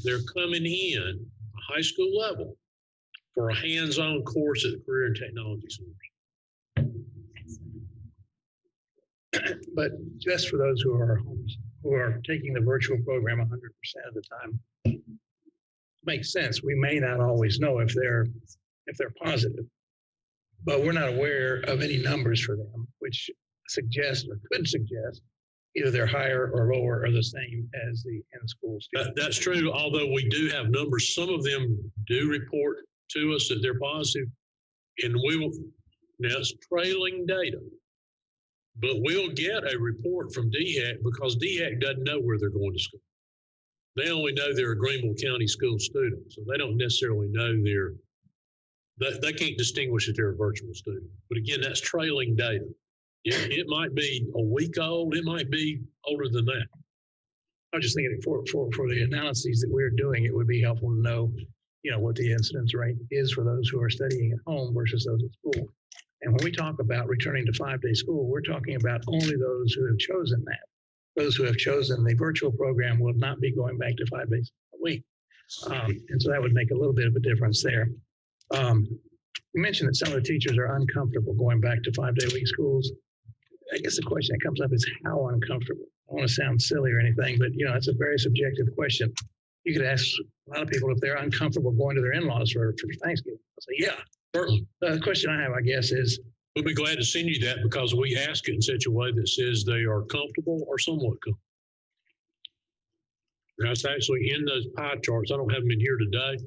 they're coming in high school level for a hands-on course at the Career and Technology Center. But just for those who are taking the virtual program 100% of the time, makes sense. We may not always know if they're positive, but we're not aware of any numbers for them, which suggest or could suggest either they're higher or lower or the same as the in-school students. That's true. Although we do have numbers, some of them do report to us that they're positive, and now it's trailing data. But we'll get a report from DHEC because DHEC doesn't know where they're going to school. They only know they're a Greenville County school student, so they don't necessarily know they can't distinguish that they're a virtual student. But again, that's trailing data. It might be a week old. It might be older than that. I was just thinking for the analyses that we're doing, it would be helpful to know, what the incidence rate is for those who are studying at home versus those at school. And when we talk about returning to 5-day school, we're talking about only those who have chosen that. Those who have chosen the virtual program will not be going back to 5 days a week. And so that would make a little bit of a difference there. You mentioned that some of the teachers are uncomfortable going back to 5-day week schools. I guess the question that comes up is how uncomfortable. I don't want to sound silly or anything, but it's a very subjective question. You could ask a lot of people if they're uncomfortable going to their in-laws for Thanksgiving. I'll say, yeah, certainly. The question I have, I guess, is we'll be glad to send you that because we ask it in such a way that says they are comfortable or somewhat comfortable. That's actually in those pie charts. I don't have them in here today.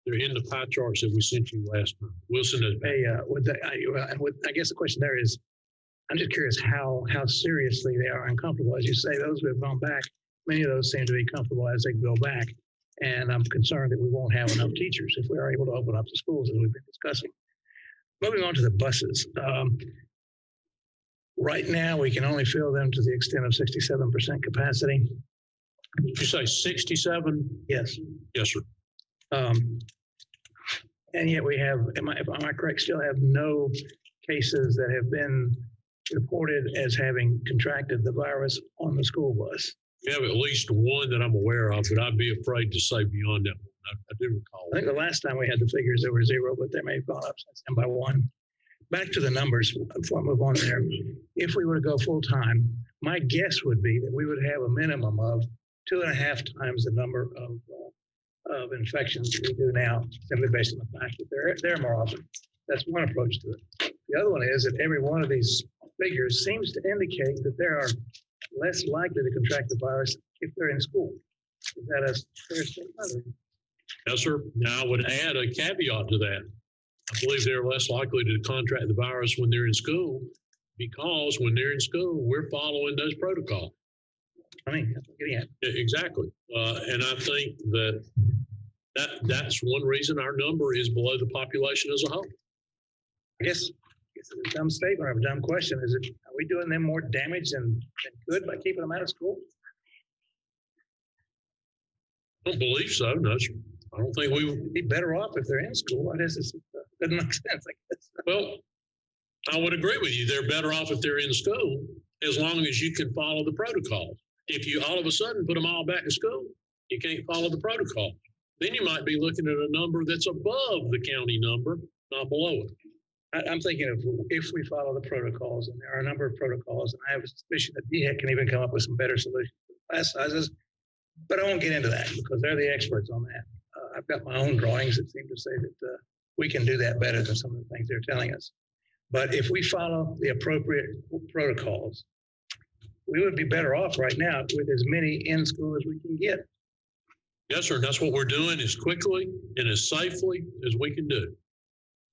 They're in the pie charts that we sent you last time. We'll send those back. I guess the question there is, I'm just curious how seriously they are uncomfortable. As you say, those who have gone back, many of those seem to be comfortable as they go back. And I'm concerned that we won't have enough teachers if we are able to open up the schools as we've been discussing. Moving on to the buses. Right now, we can only fill them to the extent of 67% capacity. Did you say 67? Yes. Yes, sir. And yet we have, am I correct, still have no cases that have been reported as having contracted the virus on the school bus. We have at least one that I'm aware of, but I'd be afraid to say beyond that one. I do recall. I think the last time we had the figures, there were 0, but they may have gone up since then by 1. Back to the numbers before I move on there. If we were to go full time, my guess would be that we would have a minimum of 2.5 times the number of infections we do now, simply based on the fact that they're there more often. That's one approach to it. The other one is that every one of these figures seems to indicate that they are less likely to contract the virus if they're in school. Is that a fair statement? Yes, sir. Now, I would add a caveat to that. I believe they're less likely to contract the virus when they're in school because when they're in school, we're following those protocols. I mean, that's what I'm getting at. Exactly. And I think that's one reason our number is below the population as a whole. I guess it's a dumb statement or a dumb question. Are we doing them more damage than good by keeping them out of school? I don't believe so. No, sir. I don't think we would be better off if they're in school. I guess it doesn't make sense. I guess. Well, I would agree with you. They're better off if they're in school as long as you can follow the protocol. If you all of a sudden put them all back in school, you can't follow the protocol. Then you might be looking at a number that's above the county number, not below it. I'm thinking of if we follow the protocols, and there are a number of protocols, and I have a suspicion that DHEC can even come up with some better solutions for class sizes, but I won't get into that because they're the experts on that. I've got my own drawings that seem to say that we can do that better than some of the things they're telling us. But if we follow the appropriate protocols, we would be better off right now with as many in school as we can get. Yes, sir. That's what we're doing as quickly and as safely as we can do.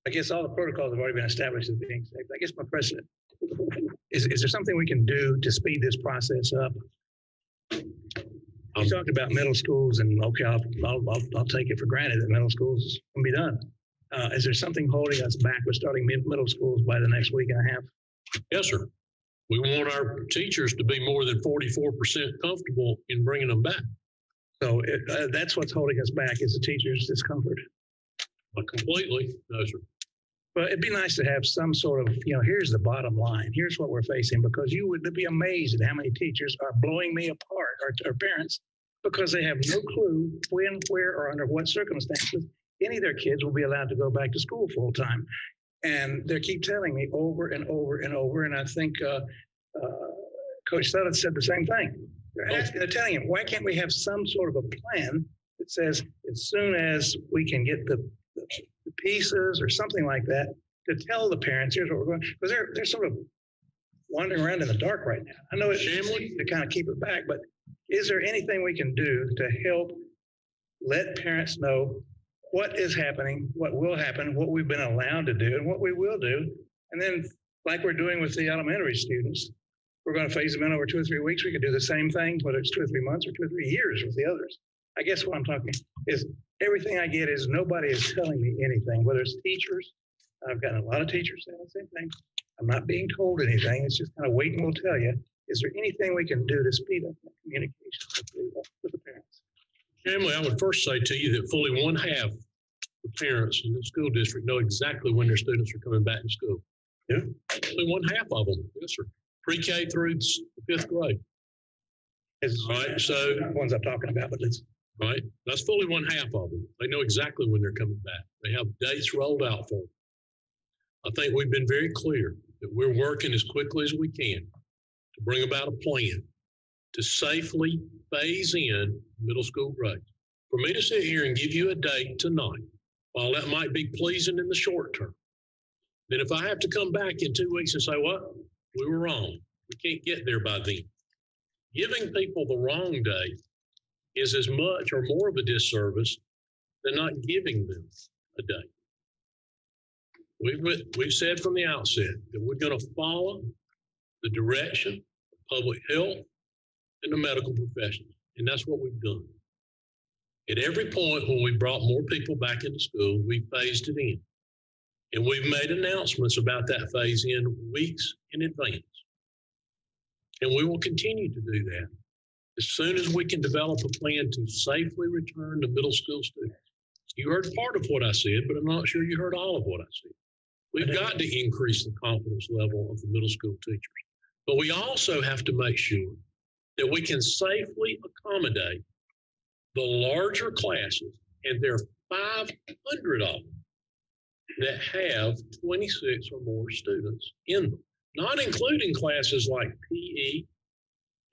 I guess all the protocols have already been established as being safe. I guess my question is there something we can do to speed this process up? You talked about middle schools, and okay, I'll take it for granted that middle schools can be done. Is there something holding us back with starting middle schools by the next week and a half? Yes, sir. We want our teachers to be more than 44% comfortable in bringing them back. So that's what's holding us back is the teachers' discomfort. Completely, no, sir. But it'd be nice to have some sort of, here's the bottom line. Here's what we're facing, because you would be amazed at how many teachers are blowing me apart, or parents, because they have no clue when, where, or under what circumstances any of their kids will be allowed to go back to school full time. And they keep telling me over and over and over. And I think Coach Sutton said the same thing. They're telling him, why can't we have some sort of a plan that says as soon as we can get the pieces or something like that to tell the parents, here's what we're going, because they're sort of wandering around in the dark right now. I know it's easy to kind of keep it back, but is there anything we can do to help let parents know what is happening, what will happen, what we've been allowed to do, and what we will do? And then, like we're doing with the elementary students, we're going to phase them in over 2 or 3 weeks. We could do the same thing, whether it's 2 or 3 months or 2 or 3 years with the others. I guess what I'm talking is everything I get is nobody is telling me anything, whether it's teachers. I've gotten a lot of teachers saying the same thing. I'm not being told anything. It's just kind of wait and we'll tell you. Is there anything we can do to speed up that communication with the parents? Family, I would first say to you that fully 1/2 of parents in the school district know exactly when their students are coming back to school. Yeah. Only 1/2 of them, yes, sir. Pre-K through the 5th grade. Right, so not the ones I'm talking about, but it's right. That's fully 1/2 of them. They know exactly when they're coming back. They have dates rolled out for them. I think we've been very clear that we're working as quickly as we can to bring about a plan to safely phase in middle school grades. For me to sit here and give you a date tonight, while that might be pleasing in the short term, then if I have to come back in 2 weeks and say, well, we were wrong, we can't get there by then. Giving people the wrong date is as much or more of a disservice than not giving them a date. We've said from the outset that we're going to follow the direction of public health and the medical professionals, and that's what we've done. At every point when we brought more people back into school, we phased it in. And we've made announcements about that phase in weeks in advance. And we will continue to do that as soon as we can develop a plan to safely return to middle school students. You heard part of what I said, but I'm not sure you heard all of what I said. We've got to increase the confidence level of the middle school teachers. But we also have to make sure that we can safely accommodate the larger classes, and there are 500 of them that have 26 or more students in them, not including classes like PE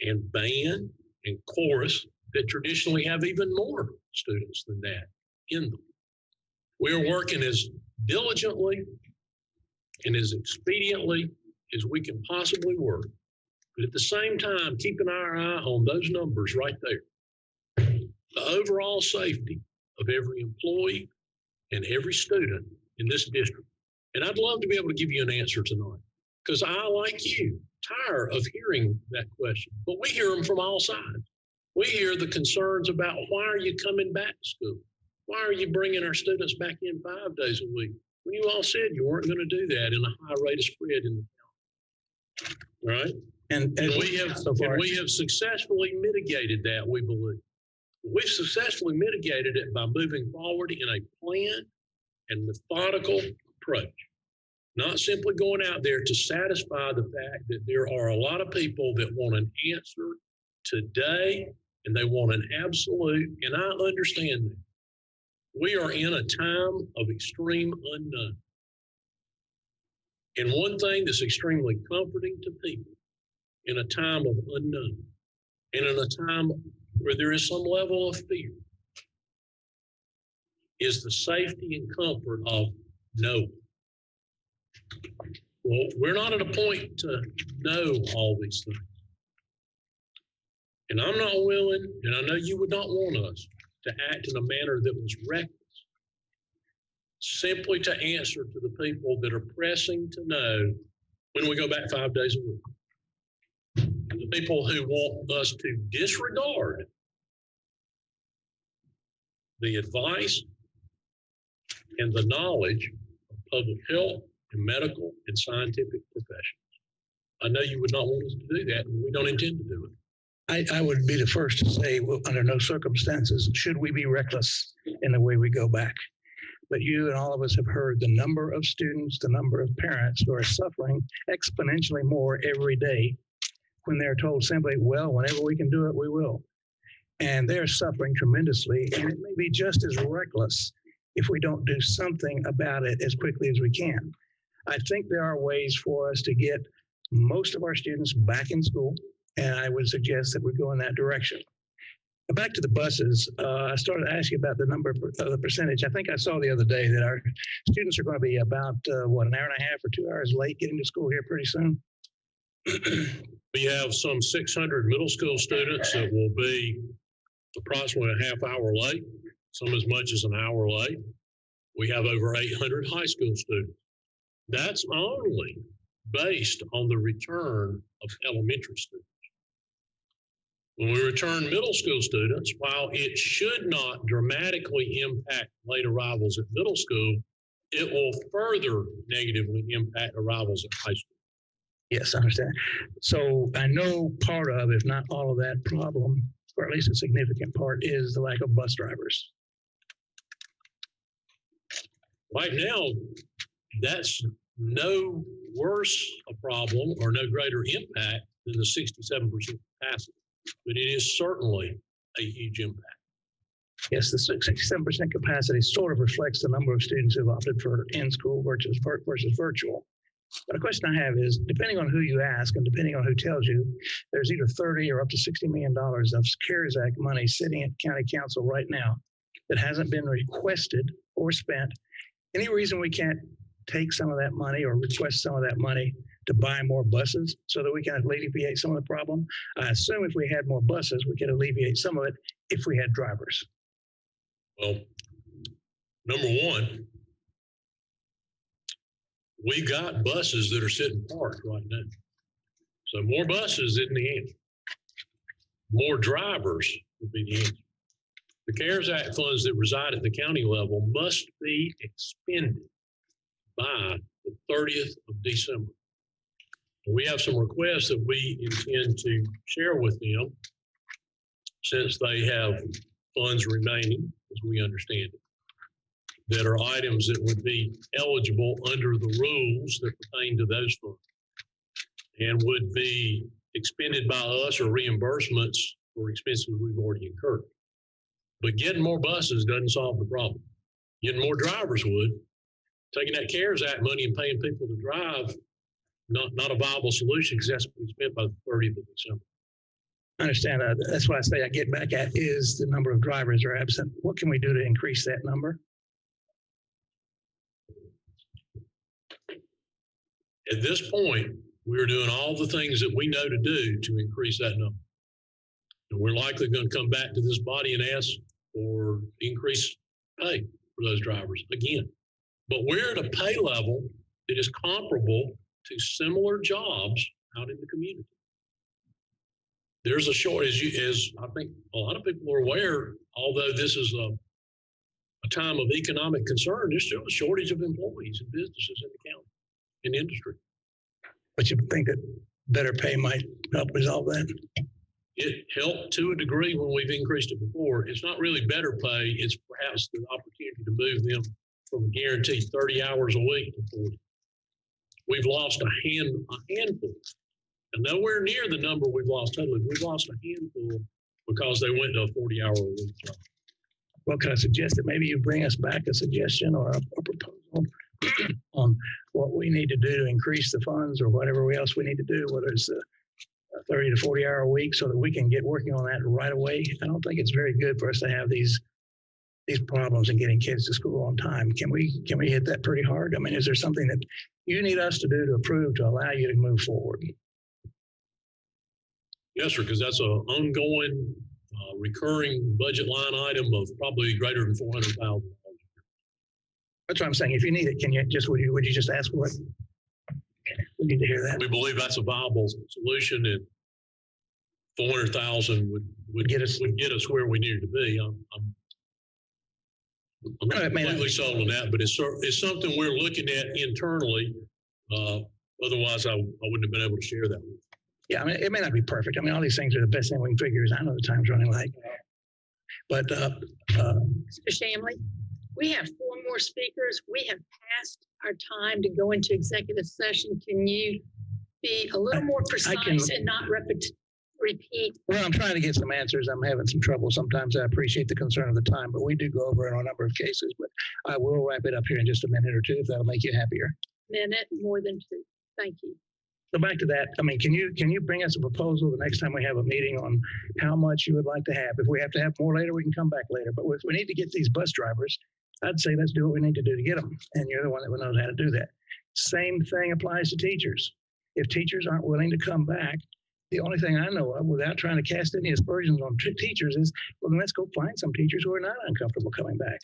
and band and chorus that traditionally have even more students than that in them. We are working as diligently and as expediently as we can possibly work, but at the same time, keeping our eye on those numbers right there. The overall safety of every employee and every student in this district. And I'd love to be able to give you an answer tonight, because I, like you, tire of hearing that question. But we hear them from all sides. We hear the concerns about, why are you coming back to school? Why are you bringing our students back in 5 days a week when you all said you weren't going to do that in a high rate of spread in the county? Right? And we have successfully mitigated that, we believe. We've successfully mitigated it by moving forward in a planned and methodical approach, not simply going out there to satisfy the fact that there are a lot of people that want an answer today and they want an absolute, and I understand that. We are in a time of extreme unknown. And one thing that's extremely comforting to people in a time of unknown and in a time where there is some level of fear is the safety and comfort of knowing. Well, we're not at a point to know all these things. And I'm not willing, and I know you would not want us to act in a manner that was reckless, simply to answer to the people that are pressing to know when we go back 5 days a week. And the people who want us to disregard the advice and the knowledge of public health and medical and scientific professionals. I know you would not want us to do that, and we don't intend to do it. I would be the first to say, well, under no circumstances should we be reckless in the way we go back. But you and all of us have heard the number of students, the number of parents who are suffering exponentially more every day when they're told simply, well, whenever we can do it, we will. And they're suffering tremendously, and it may be just as reckless if we don't do something about it as quickly as we can. I think there are ways for us to get most of our students back in school, and I would suggest that we go in that direction. Back to the buses, I started asking about the number of the percentage. I think I saw the other day that our students are going to be about, an hour and a half or 2 hours late getting to school here pretty soon. We have some 600 middle school students that will be approximately a half hour late, some as much as an hour late. We have over 800 high school students. That's only based on the return of elementary students. When we return middle school students, while it should not dramatically impact late arrivals at middle school, it will further negatively impact arrivals at high school. Yes, I understand. So I know part of, if not all of that problem, or at least a significant part, is the lack of bus drivers. Right now, that's no worse a problem or no greater impact than the 67% capacity, but it is certainly a huge impact. Yes, the 67% capacity sort of reflects the number of students who've opted for in-school versus virtual. But a question I have is, depending on who you ask and depending on who tells you, there's either $30 or up to $60 million of CARES Act money sitting at county council right now that hasn't been requested or spent. Any reason we can't take some of that money or request some of that money to buy more buses so that we can alleviate some of the problem? I assume if we had more buses, we could alleviate some of it if we had drivers. Well, number one, we got buses that are sitting parked right now. So more buses isn't the answer. More drivers would be the answer. The CARES Act funds that reside at the county level must be expended by the 30th of December. And we have some requests that we intend to share with them since they have funds remaining, as we understand it, that are items that would be eligible under the rules that pertain to those funds and would be expended by us or reimbursements for expenses we've already incurred. But getting more buses doesn't solve the problem. Getting more drivers would. Taking that CARES Act money and paying people to drive, not a viable solution because that's what we spent by the 30th of December. I understand. That's why I say I get back at is the number of drivers are absent. What can we do to increase that number? At this point, we're doing all the things that we know to do to increase that number. And we're likely going to come back to this body and ask for increased pay for those drivers again. But we're at a pay level that is comparable to similar jobs out in the community. There's a shortage, as I think a lot of people are aware, although this is a time of economic concern, there's still a shortage of employees and businesses in the county, in industry. But you think that better pay might help resolve that? It helped to a degree when we've increased it before. It's not really better pay. It's perhaps the opportunity to move them from a guaranteed 30 hours a week to 40. We've lost a handful, and nowhere near the number we've lost totally. We've lost a handful because they went to a 40-hour-a-week job. Well, can I suggest that maybe you bring us back a suggestion or a proposal on what we need to do to increase the funds or whatever else we need to do, whether it's a 30 to 40 hour a week, so that we can get working on that right away. I don't think it's very good for us to have these problems in getting kids to school on time. Can we hit that pretty hard? I mean, is there something that you need us to do to approve to allow you to move forward? Yes, sir, because that's an ongoing, recurring budget line item of probably greater than $400,000. That's what I'm saying. If you need it, can you just would you just ask for it? We need to hear that. We believe that's a viable solution, and 400,000 would get us where we need to be. I'm completely sold on that, but it's something we're looking at internally. Otherwise, I wouldn't have been able to share that with you. Yeah, I mean, it may not be perfect. I mean, all these things are the best thing we can figure. I know the time's running late, but Mr. Shamley, we have 4 more speakers. We have passed our time to go into executive session. Can you be a little more precise and not repeat? Well, I'm trying to get some answers. I'm having some trouble. Sometimes I appreciate the concern of the time, but we do go over it on a number of cases. But I will wrap it up here in just a minute or two if that'll make you happier. Minute, more than 2. Thank you. So back to that. I mean, can you bring us a proposal the next time we have a meeting on how much you would like to have? If we have to have more later, we can come back later. But if we need to get these bus drivers, I'd say let's do what we need to do to get them. And you're the one that knows how to do that. Same thing applies to teachers. If teachers aren't willing to come back, the only thing I know of, without trying to cast any aspersions on teachers, is, well, then let's go find some teachers who are not uncomfortable coming back.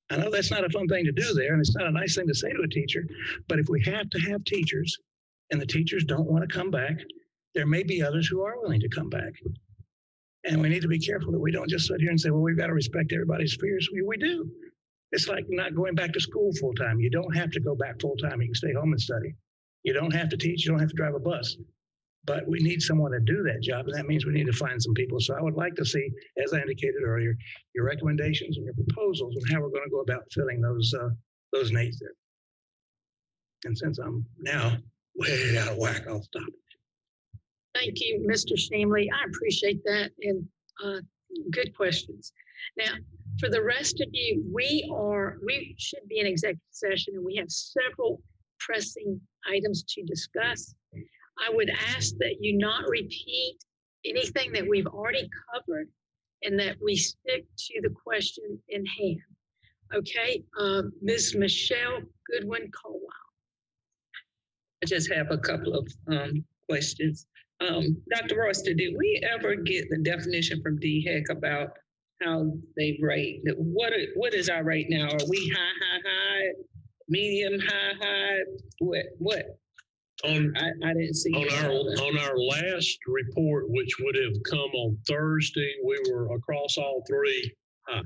I know that's not a fun thing to do there, and it's not a nice thing to say to a teacher, but if we have to have teachers and the teachers don't want to come back, there may be others who are willing to come back. And we need to be careful that we don't just sit here and say, well, we've got to respect everybody's fears. We do. It's like not going back to school full time. You don't have to go back full time. You can stay home and study. You don't have to teach. You don't have to drive a bus. But we need someone to do that job, and that means we need to find some people. So I would like to see, as I indicated earlier, your recommendations and your proposals on how we're going to go about filling those needs there. And since I'm now way out of whack, I'll stop. Thank you, Mr. Shamley. I appreciate that, and good questions. Now, for the rest of you, we should be in executive session, and we have several pressing items to discuss. I would ask that you not repeat anything that we've already covered, and that we stick to the question in hand. Okay, Ms. Michelle Goodwin-Colwell. I just have a couple of questions. Dr. Royster, did we ever get the definition from DHEC about how they rate? What is our rate now? Are we high, medium, high? What? I didn't see on our last report, which would have come on Thursday, we were across all 3 high.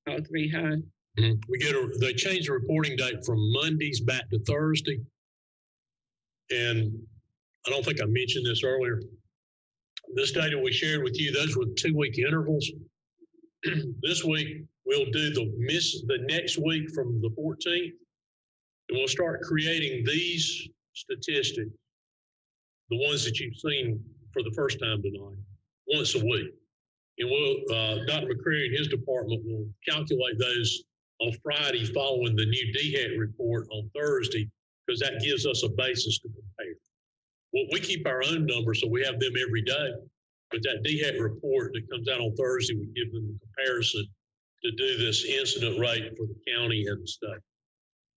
All 3 high. Mm-hmm. They changed the reporting date from Mondays back to Thursday. And I don't think I mentioned this earlier. This data we shared with you, those were 2-week intervals. This week, we'll do the next week from the 14th, and we'll start creating these statistics, the ones that you've seen for the first time tonight, once a week. And we'll, Dr. McCreary and his department will calculate those on Friday following the new DHEC report on Thursday, because that gives us a basis to compare. Well, we keep our own numbers, so we have them every day, but that DHEC report that comes out on Thursday would give them the comparison to do this incident rate for the county and the state.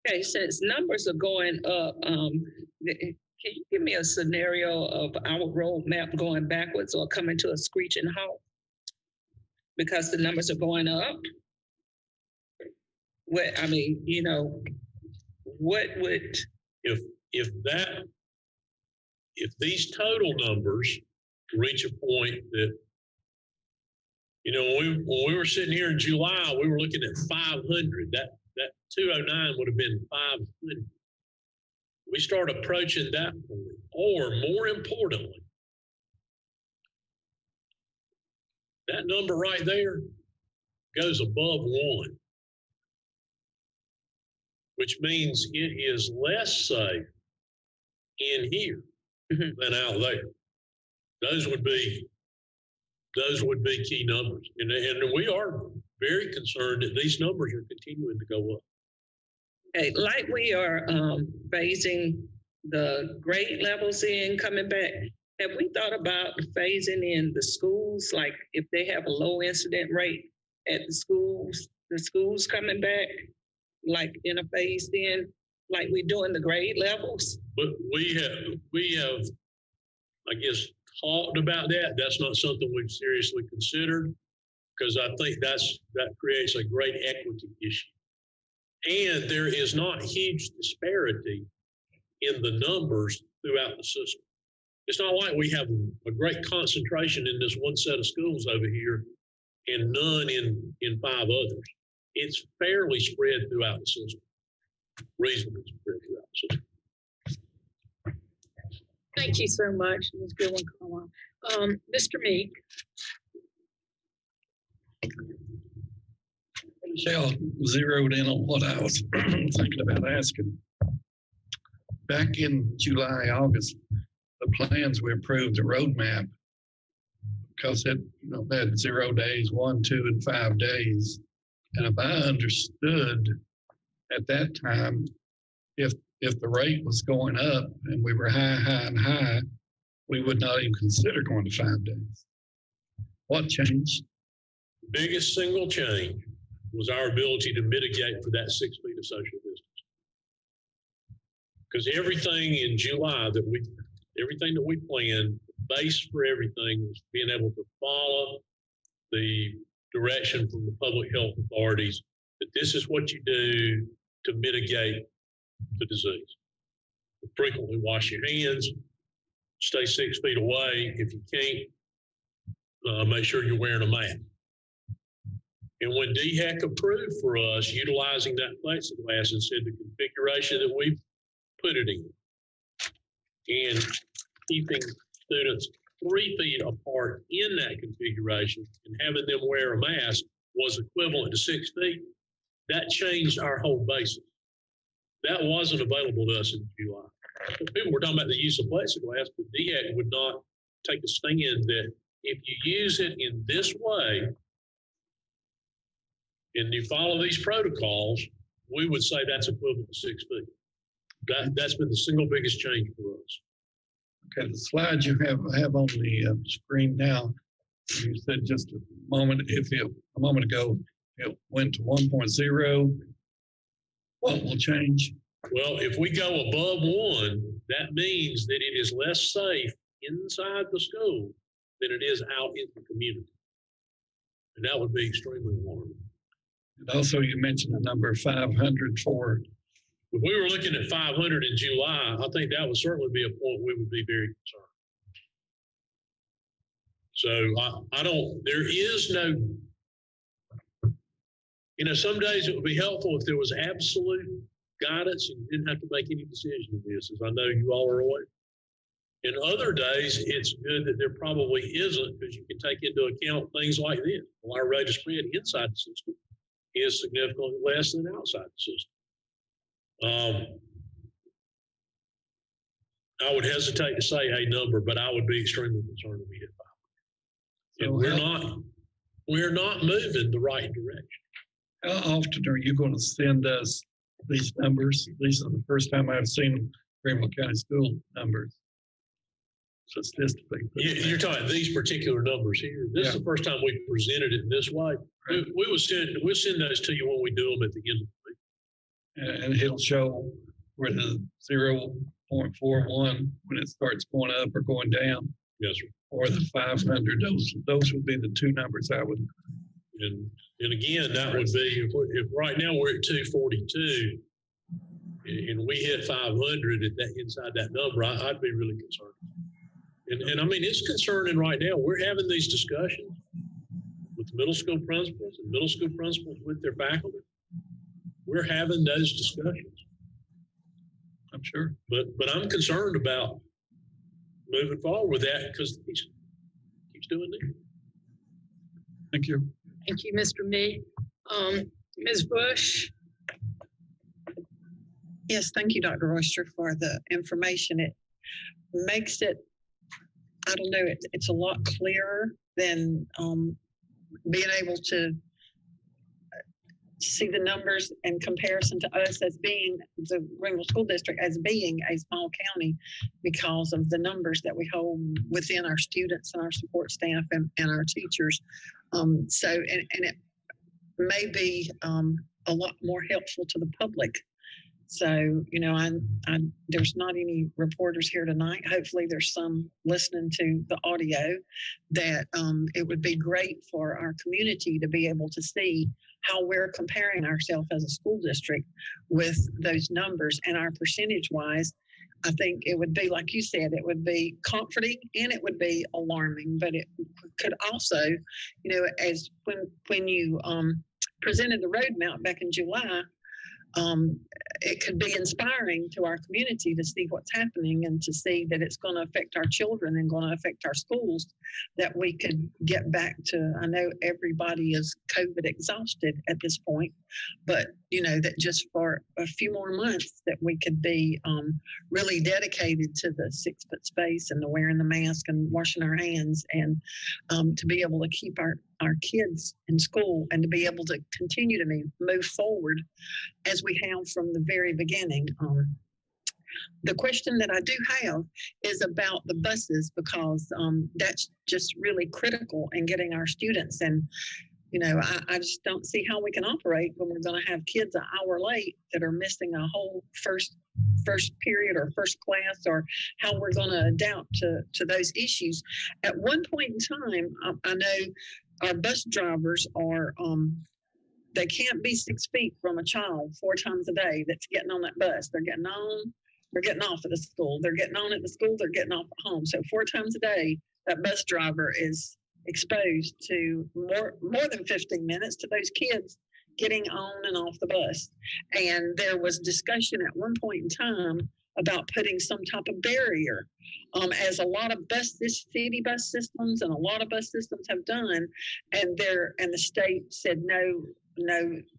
Okay, since numbers are going up, can you give me a scenario of our roadmap going backwards or coming to a screeching halt? Because the numbers are going up. What would if these total numbers reach a point that, when we were sitting here in July, we were looking at 500. That 209 would have been 500. We start approaching that point, or more importantly, that number right there goes above 1, which means it is less safe in here than out there. Those would be key numbers, and we are very concerned that these numbers are continuing to go up. Okay, like we are phasing the grade levels in coming back, have we thought about phasing in the schools? Like if they have a low incident rate at the schools coming back, like in a phased in, like we doing the grade levels? But we have, I guess, talked about that. That's not something we've seriously considered, because I think that creates a great equity issue. And there is not huge disparity in the numbers throughout the system. It's not like we have a great concentration in this one set of schools over here and none in 5 others. It's fairly spread throughout the system, reasonably spread throughout the system. Thank you so much, Ms. Gillen-Carlisle. Mr. Meek. Michelle zeroed in on what I was thinking about asking. Back in July, August, the plans we approved the roadmap because it had 0 days, 1, 2, and 5 days. And if I understood at that time, if the rate was going up and we were high, and high, we would not even consider going to 5 days. What changed? Biggest single change was our ability to mitigate for that 6 feet of social distance. Because everything in July everything that we planned, the base for everything was being able to follow the direction from the public health authorities that this is what you do to mitigate the disease. Frequently wash your hands, stay 6 feet away. If you can't, make sure you're wearing a mask. And when DHEC approved for us utilizing that plexiglass and said the configuration that we put it in and keeping students 3 feet apart in that configuration and having them wear a mask was equivalent to 6 feet, that changed our whole basis. That wasn't available to us in July. People were talking about the use of plexiglass, but DHEC would not take a stand that if you use it in this way, and you follow these protocols, we would say that's equivalent to 6 feet. That's been the single biggest change for us. Okay, the slide you have on the screen now, you said just a moment ago, it went to 1.0. What will change? Well, if we go above 1, that means that it is less safe inside the school than it is out in the community. And that would be extremely alarming. And also, you mentioned the number 500 for. If we were looking at 500 in July, I think that would certainly be a point we would be very concerned. So I don't, there is no, some days it would be helpful if there was absolute guidance and you didn't have to make any decision in this, as I know you all are aware. In other days, it's good that there probably isn't, because you can take into account things like this. Well, our rate of spread inside the system is significantly less than outside the system. I would hesitate to say a number, but I would be extremely concerned if we hit 500. And we're not moving the right direction. How often are you going to send us these numbers? These are the first time I've seen Greenville County School numbers. Statistically. You're talking these particular numbers here. This is the first time we presented it in this way. Right. We'll send those to you when we do them at the end of the week. And it'll show where the 0.41 when it starts going up or going down. Yes, sir. Or the 500. Those would be the two numbers I would. And again, that would be if right now we're at 242 and we hit 500 at that inside that number, I'd be really concerned. And I mean, it's concerning right now. We're having these discussions with middle school principals and middle school principals with their faculty. We're having those discussions. I'm sure. But I'm concerned about moving forward with that because he keeps doing it. Thank you. Thank you, Mr. Meek. Ms. Bush. Yes, thank you, Dr. Royster, for the information. It makes it, I don't know, it's a lot clearer than being able to see the numbers in comparison to us as being the Greenville School District as being a small county because of the numbers that we hold within our students and our support staff and our teachers. And it may be a lot more helpful to the public. So, you know, there's not any reporters here tonight. Hopefully there's some listening to the audio that it would be great for our community to be able to see how we're comparing ourselves as a school district with those numbers. And our percentage wise, I think it would be, like you said, it would be comforting and it would be alarming, but it could also, you know, as when you presented the roadmap back in July, it could be inspiring to our community to see what's happening and to see that it's going to affect our children and going to affect our schools, that we could get back to, I know everybody is COVID exhausted at this point, but you know, that just for a few more months that we could be really dedicated to the 6 foot space and the wearing the mask and washing our hands and to be able to keep our kids in school and to be able to continue to move forward as we have from the very beginning. The question that I do have is about the buses, because that's just really critical in getting our students. And, you know, I just don't see how we can operate when we're going to have kids an hour late that are missing a whole first period or first class, or how we're going to adapt to those issues. At one point in time, I know our bus drivers are, they can't be 6 feet from a child 4 times a day that's getting on that bus. They're getting on, they're getting off at the school. They're getting on at the school, they're getting off at home. So 4 times a day, that bus driver is exposed to more than 15 minutes to those kids getting on and off the bus. And there was discussion at one point in time about putting some type of barrier, as a lot of city bus systems and a lot of bus systems have done, and the state said no,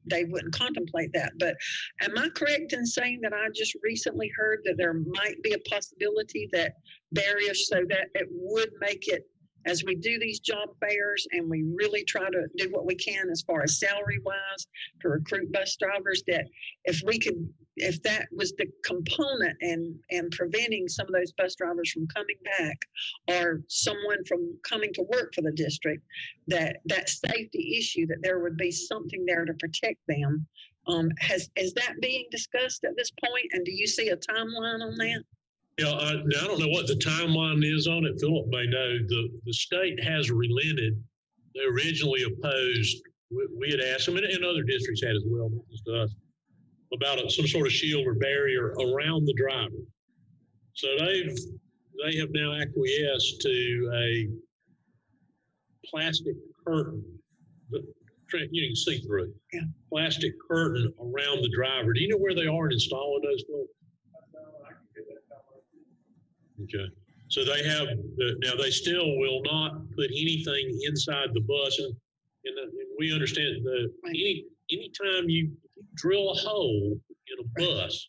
they wouldn't contemplate that. But am I correct in saying that I just recently heard that there might be a possibility that barriers, so that it would make it, as we do these job fairs and we really try to do what we can as far as salary wise to recruit bus drivers, that if that was the component and preventing some of those bus drivers from coming back or someone from coming to work for the district, that safety issue, that there would be something there to protect them. Is that being discussed at this point? And do you see a timeline on that? Yeah, I don't know what the timeline is on it. Philip may know. The state has relented. They originally opposed. We had asked them, and other districts had as well, not just us, about some sort of shield or barrier around the driver. So they have now acquiesced to a plastic curtain that you can see through. Yeah. Plastic curtain around the driver. Do you know where they are in installing those, Philip? Okay, so they have, now they still will not put anything inside the bus, and we understand that anytime you drill a hole in a bus,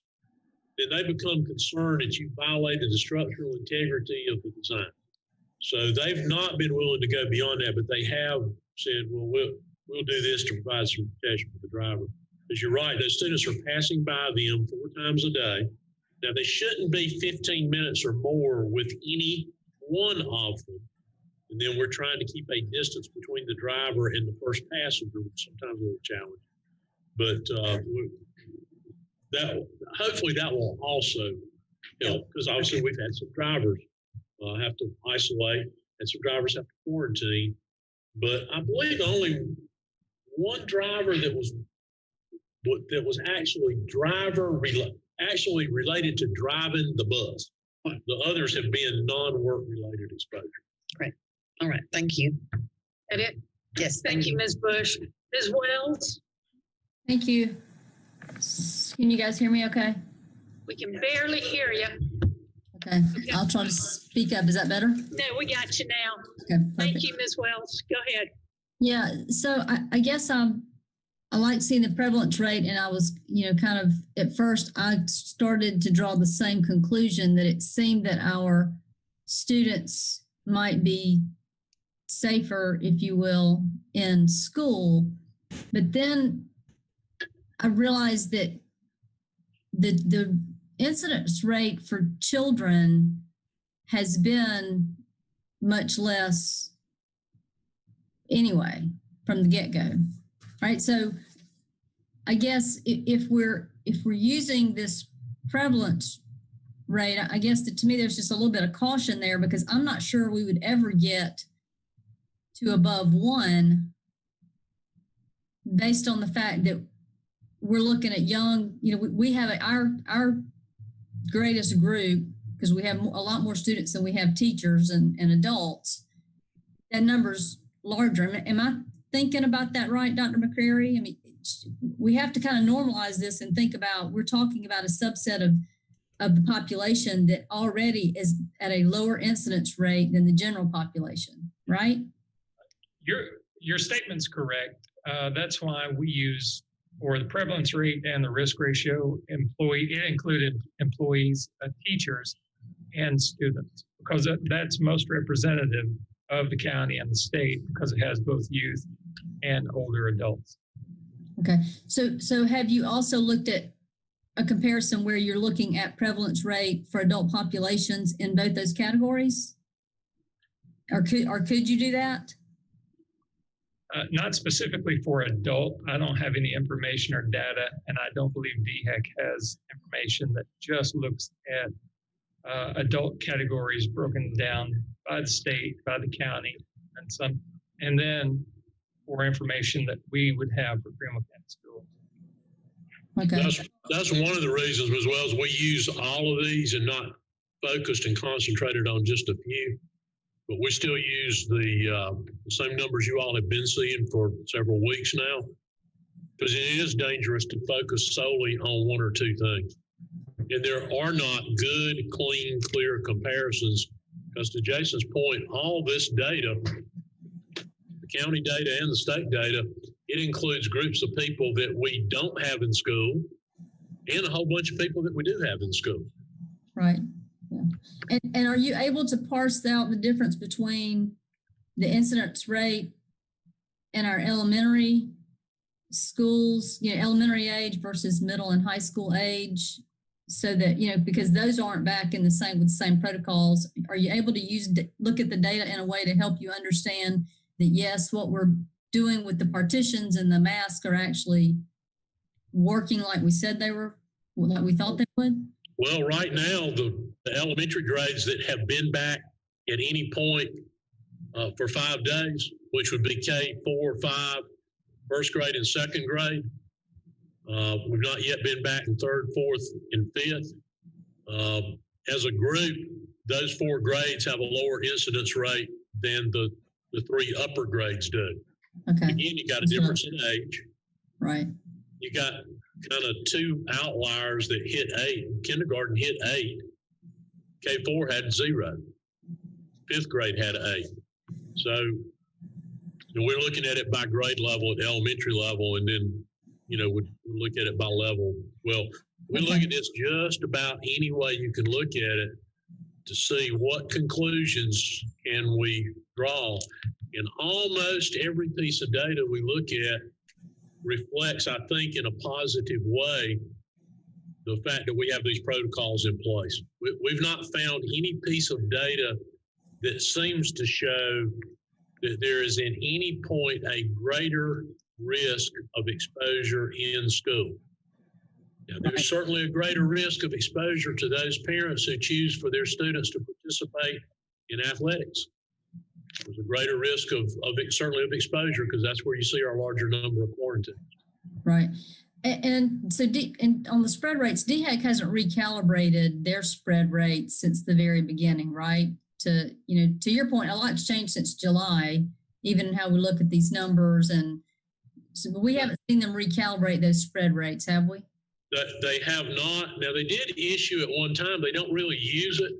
then they become concerned that you violated the structural integrity of the design. So they've not been willing to go beyond that, but they have said, well, we'll do this to provide some protection for the driver. Because you're right, those students are passing by them 4 times a day. Now, they shouldn't be 15 minutes or more with any one of them. And then we're trying to keep a distance between the driver and the first passenger, which sometimes a little challenge. But hopefully that will also help, because obviously we've had some drivers have to isolate and some drivers have to quarantine. But I believe only one driver that was actually related to driving the bus. The others have been non-work related exposure. Great. All right. Thank you. And it, Yes. thank you, Ms. Bush. Ms. Wells, Thank you. Can you guys hear me okay? we can barely hear you. Okay. I'll try to speak up. Is that better? No, we got you now. Okay. Thank perfect. you, Ms. Wells. Go ahead. Yeah. So I guess I like seeing the prevalence rate, and I was, kind of at first I started to draw the same conclusion that it seemed that our students might be safer, if you will, in school. But then I realized that the incidence rate for children has been much less anyway from the get-go, right? So I guess if we're using this prevalence rate, I guess that to me there's just a little bit of caution there, because I'm not sure we would ever get to above 1 based on the fact that we're looking at young, we have our greatest group, because we have a lot more students than we have teachers and adults. That number's larger. Am I thinking about that right, Dr. McCrary? I mean, we have to kind of normalize this and think about, we're talking about a subset of the population that already is at a lower incidence rate than the general population, right? Your statement's correct. That's why we use, for the prevalence rate and the risk ratio, it included employees, teachers, and students, because that's most representative of the county and the state, because it has both youth and older adults. Okay, so have you also looked at a comparison where you're looking at prevalence rate for adult populations in both those categories? Or could you do that? Not specifically for adult. I don't have any information or data, and I don't believe DHEC has information that just looks at adult categories broken down by the state, by the county, and then for information that we would have for Greenville County Schools. Okay. That's one of the reasons, as well as we use all of these and not focused and concentrated on just a few. But we still use the same numbers you all have been seeing for several weeks now, because it is dangerous to focus solely on one or two things. And there are not good, clean, clear comparisons, because to Jason's point, all this data, the county data and the state data, it includes groups of people that we don't have in school and a whole bunch of people that we do have in school. Right. Yeah. And are you able to parse out the difference between the incidence rate in our elementary schools, elementary age versus middle and high school age, so that, because those aren't back in with the same protocols? Are you able to look at the data in a way to help you understand that, yes, what we're doing with the partitions and the masks are actually working like we said they were, like we thought they would? Well, right now, the elementary grades that have been back at any point for 5 days, which would be K4, 5, first grade and second grade, we've not yet been back in 3rd, 4th, and 5th. As a group, those 4 grades have a lower incidence rate than the 3 upper grades do. Okay. Again, you got a difference in age. Right. You got kind of 2 outliers that hit 8. Kindergarten hit 8. K4 had 0. 5th grade had 8. So we're looking at it by grade level at the elementary level, and then, we look at it by level. Well, we look at this just about any way you can look at it to see what conclusions can we draw. And almost every piece of data we look at reflects, I think, in a positive way, the fact that we have these protocols in place. We've not found any piece of data that seems to show that there is at any point a greater risk of exposure in school. Now, there's certainly a greater risk of exposure to those parents who choose for their students to participate in athletics. There's a greater risk of certainly of exposure, because that's where you see our larger number of quarantines. Right. And so and on the spread rates, DHEC hasn't recalibrated their spread rates since the very beginning, right? To your point, a lot's changed since July, even how we look at these numbers. And so we haven't seen them recalibrate those spread rates, have we? They have not. Now, they did issue at one time. They don't really use it.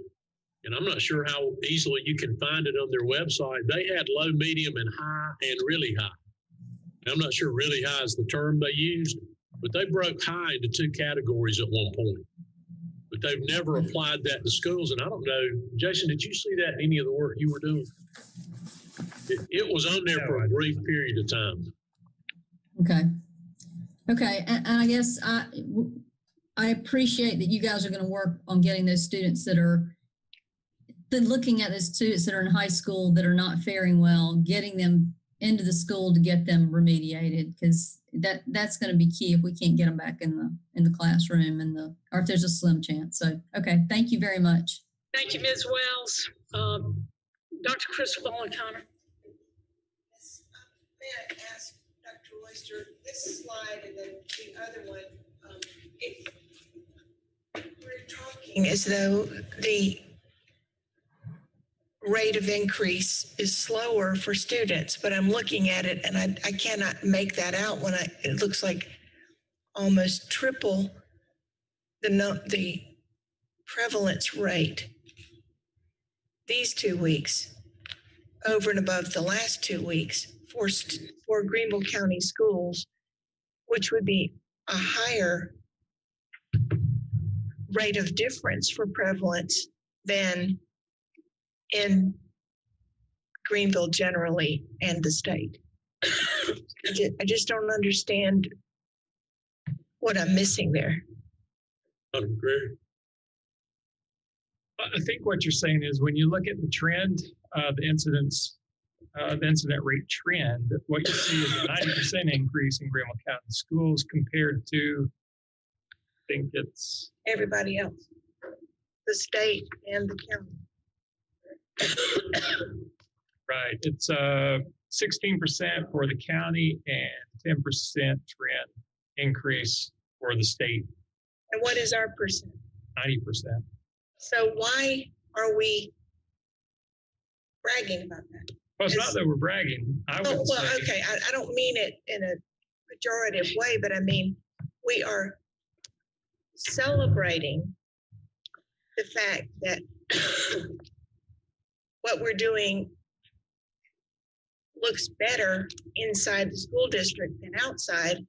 And I'm not sure how easily you can find it on their website. They had low, medium, and high, and really high. Now, I'm not sure really high is the term they used, but they broke high into 2 categories at one point. But they've never applied that to schools. And I don't know, Jason, did you see that in any of the work you were doing? It was on there for a brief period of time. Okay. Okay, and I guess I appreciate that you guys are going to work on getting those students that are been looking at those students that are in high school that are not faring well, getting them into the school to get them remediated, because that's going to be key if we can't get them back in the classroom or if there's a slim chance. So, okay, thank you very much. Thank you, Ms. Wells. Dr. Christopher O'Connor. May I ask Dr. Oyster, this slide and then the other one, we're talking as though the rate of increase is slower for students, but I'm looking at it and I cannot make that out when it looks like almost triple the prevalence rate these 2 weeks over and above the last 2 weeks for Greenville County schools, which would be a higher rate of difference for prevalence than in Greenville generally and the state. I just don't understand what I'm missing there. Dr. Greer? I think what you're saying is when you look at the trend, the incident rate trend, what you see is a 90% increase in Greenville County schools compared to, I think it's everybody else, the state and the county. Right. It's 16% for the county and 10% trend increase for the state. And what is our percent? 90%. So why are we bragging about that? Well, it's not that we're bragging. I would say. Okay. I don't mean it in a pejorative way, but I mean, we are celebrating the fact that what we're doing looks better inside the school district than outside,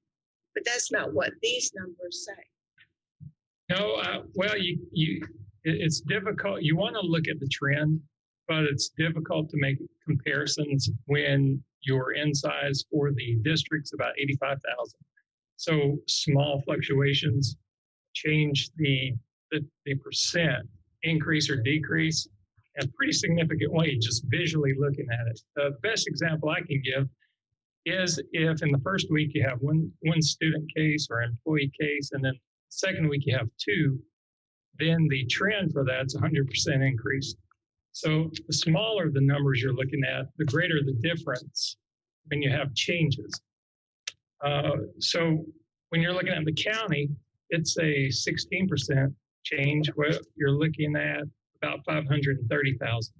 but that's not what these numbers say. No, well, it's difficult. You want to look at the trend, but it's difficult to make comparisons when your in size for the district's about 85,000. So small fluctuations change the percent increase or decrease in a pretty significant way, just visually looking at it. The best example I can give is if in the first week you have one student case or employee case, and then second week you have two, then the trend for that's 100% increase. So the smaller the numbers you're looking at, the greater the difference when you have changes. So when you're looking at the county, it's a 16% change. Well, you're looking at about 530,000.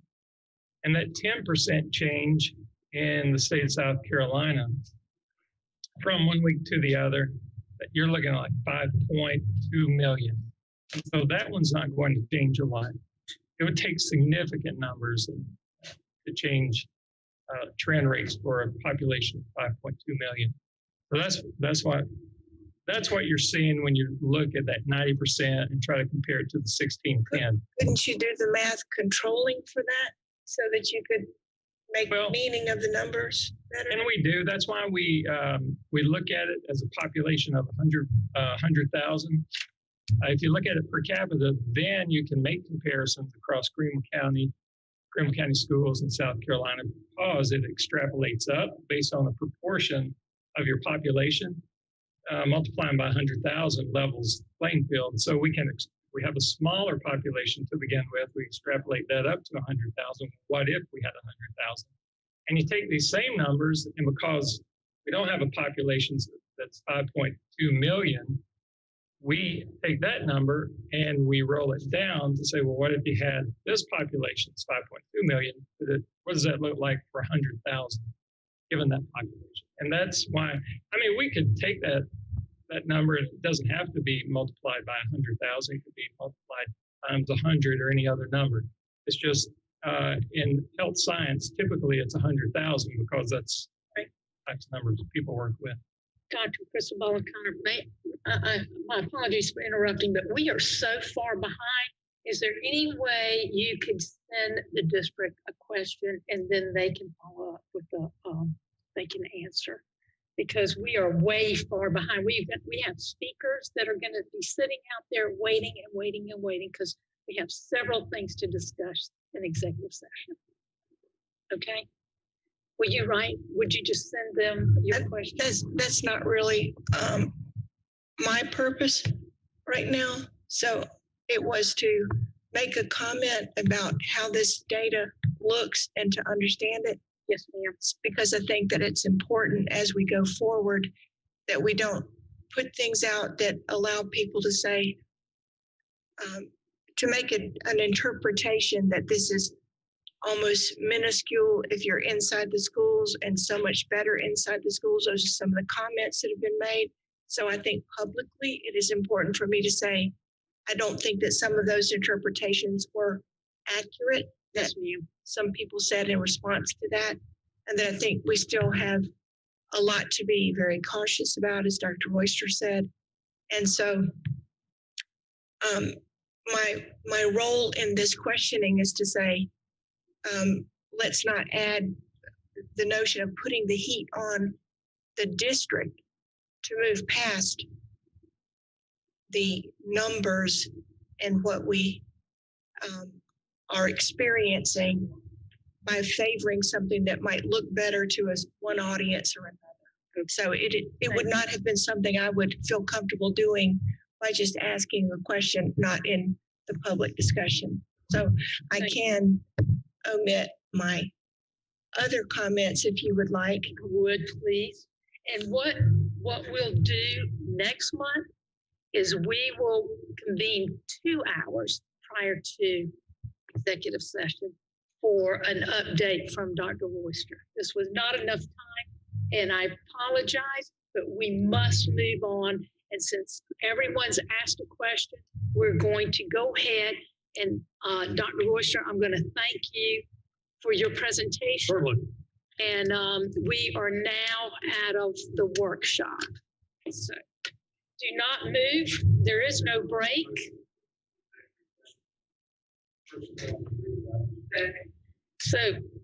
And that 10% change in the state of South Carolina from 1 week to the other, you're looking at like 5.2 million. And so that one's not going to change a lot. It would take significant numbers to change trend rates for a population of 5.2 million. So that's what you're seeing when you look at that 90% and try to compare it to the 1610. Couldn't you do the math controlling for that so that you could make meaning of the numbers better? And we do. That's why we look at it as a population of 100,000. If you look at it per capita, then you can make comparisons across Greenville County schools in South Carolina, because it extrapolates up based on the proportion of your population, multiplying by 100,000 levels playing field. So we have a smaller population to begin with. We extrapolate that up to 100,000. What if we had 100,000? And you take these same numbers, and because we don't have a population that's 5.2 million, we take that number and we roll it down to say, well, what if you had this population, it's 5.2 million? What does that look like for 100,000 given that population? And that's why, we could take that number, and it doesn't have to be multiplied by 100,000. It could be multiplied times 100 or any other number. It's just in health science, typically it's 100,000 because that's the types of numbers people work with. Dr. Cristobal O'Connor, my apologies for interrupting, but we are so far behind. Is there any way you could send the district a question and then they can follow up with they can answer? because we are way far behind. We have speakers that are going to be sitting out there waiting and waiting and waiting because we have several things to discuss in executive session. Okay. Will you write? Would you just send them your questions? That's not really my purpose right now. So it was to make a comment about how this data looks and to understand it. Yes, ma'am. Because I think that it's important as we go forward that we don't put things out that allow people to say, to make an interpretation that this is almost minuscule if you're inside the schools and so much better inside the schools. Those are some of the comments that have been made. So I think publicly it is important for me to say, I don't think that some of those interpretations were accurate that some people said in response to that. And that I think we still have a lot to be very cautious about, as Dr. Royster said. And so my role in this questioning is to say, let's not add the notion of putting the heat on the district to move past the numbers and what we are experiencing by favoring something that might look better to us, one audience or another. So it would not have been something I would feel comfortable doing by just asking a question, not in the public discussion. So I can omit my other comments if you would like. Would please. And what we'll do next month is we will convene 2 hours prior to executive session for an update from Dr. Royster. This was not enough time, and I apologize, but we must move on. And since everyone's asked a question, we're going to go ahead and Dr. Royster, I'm going to thank you for your presentation. Certainly. And we are now out of the workshop. So do not move. There is no break. So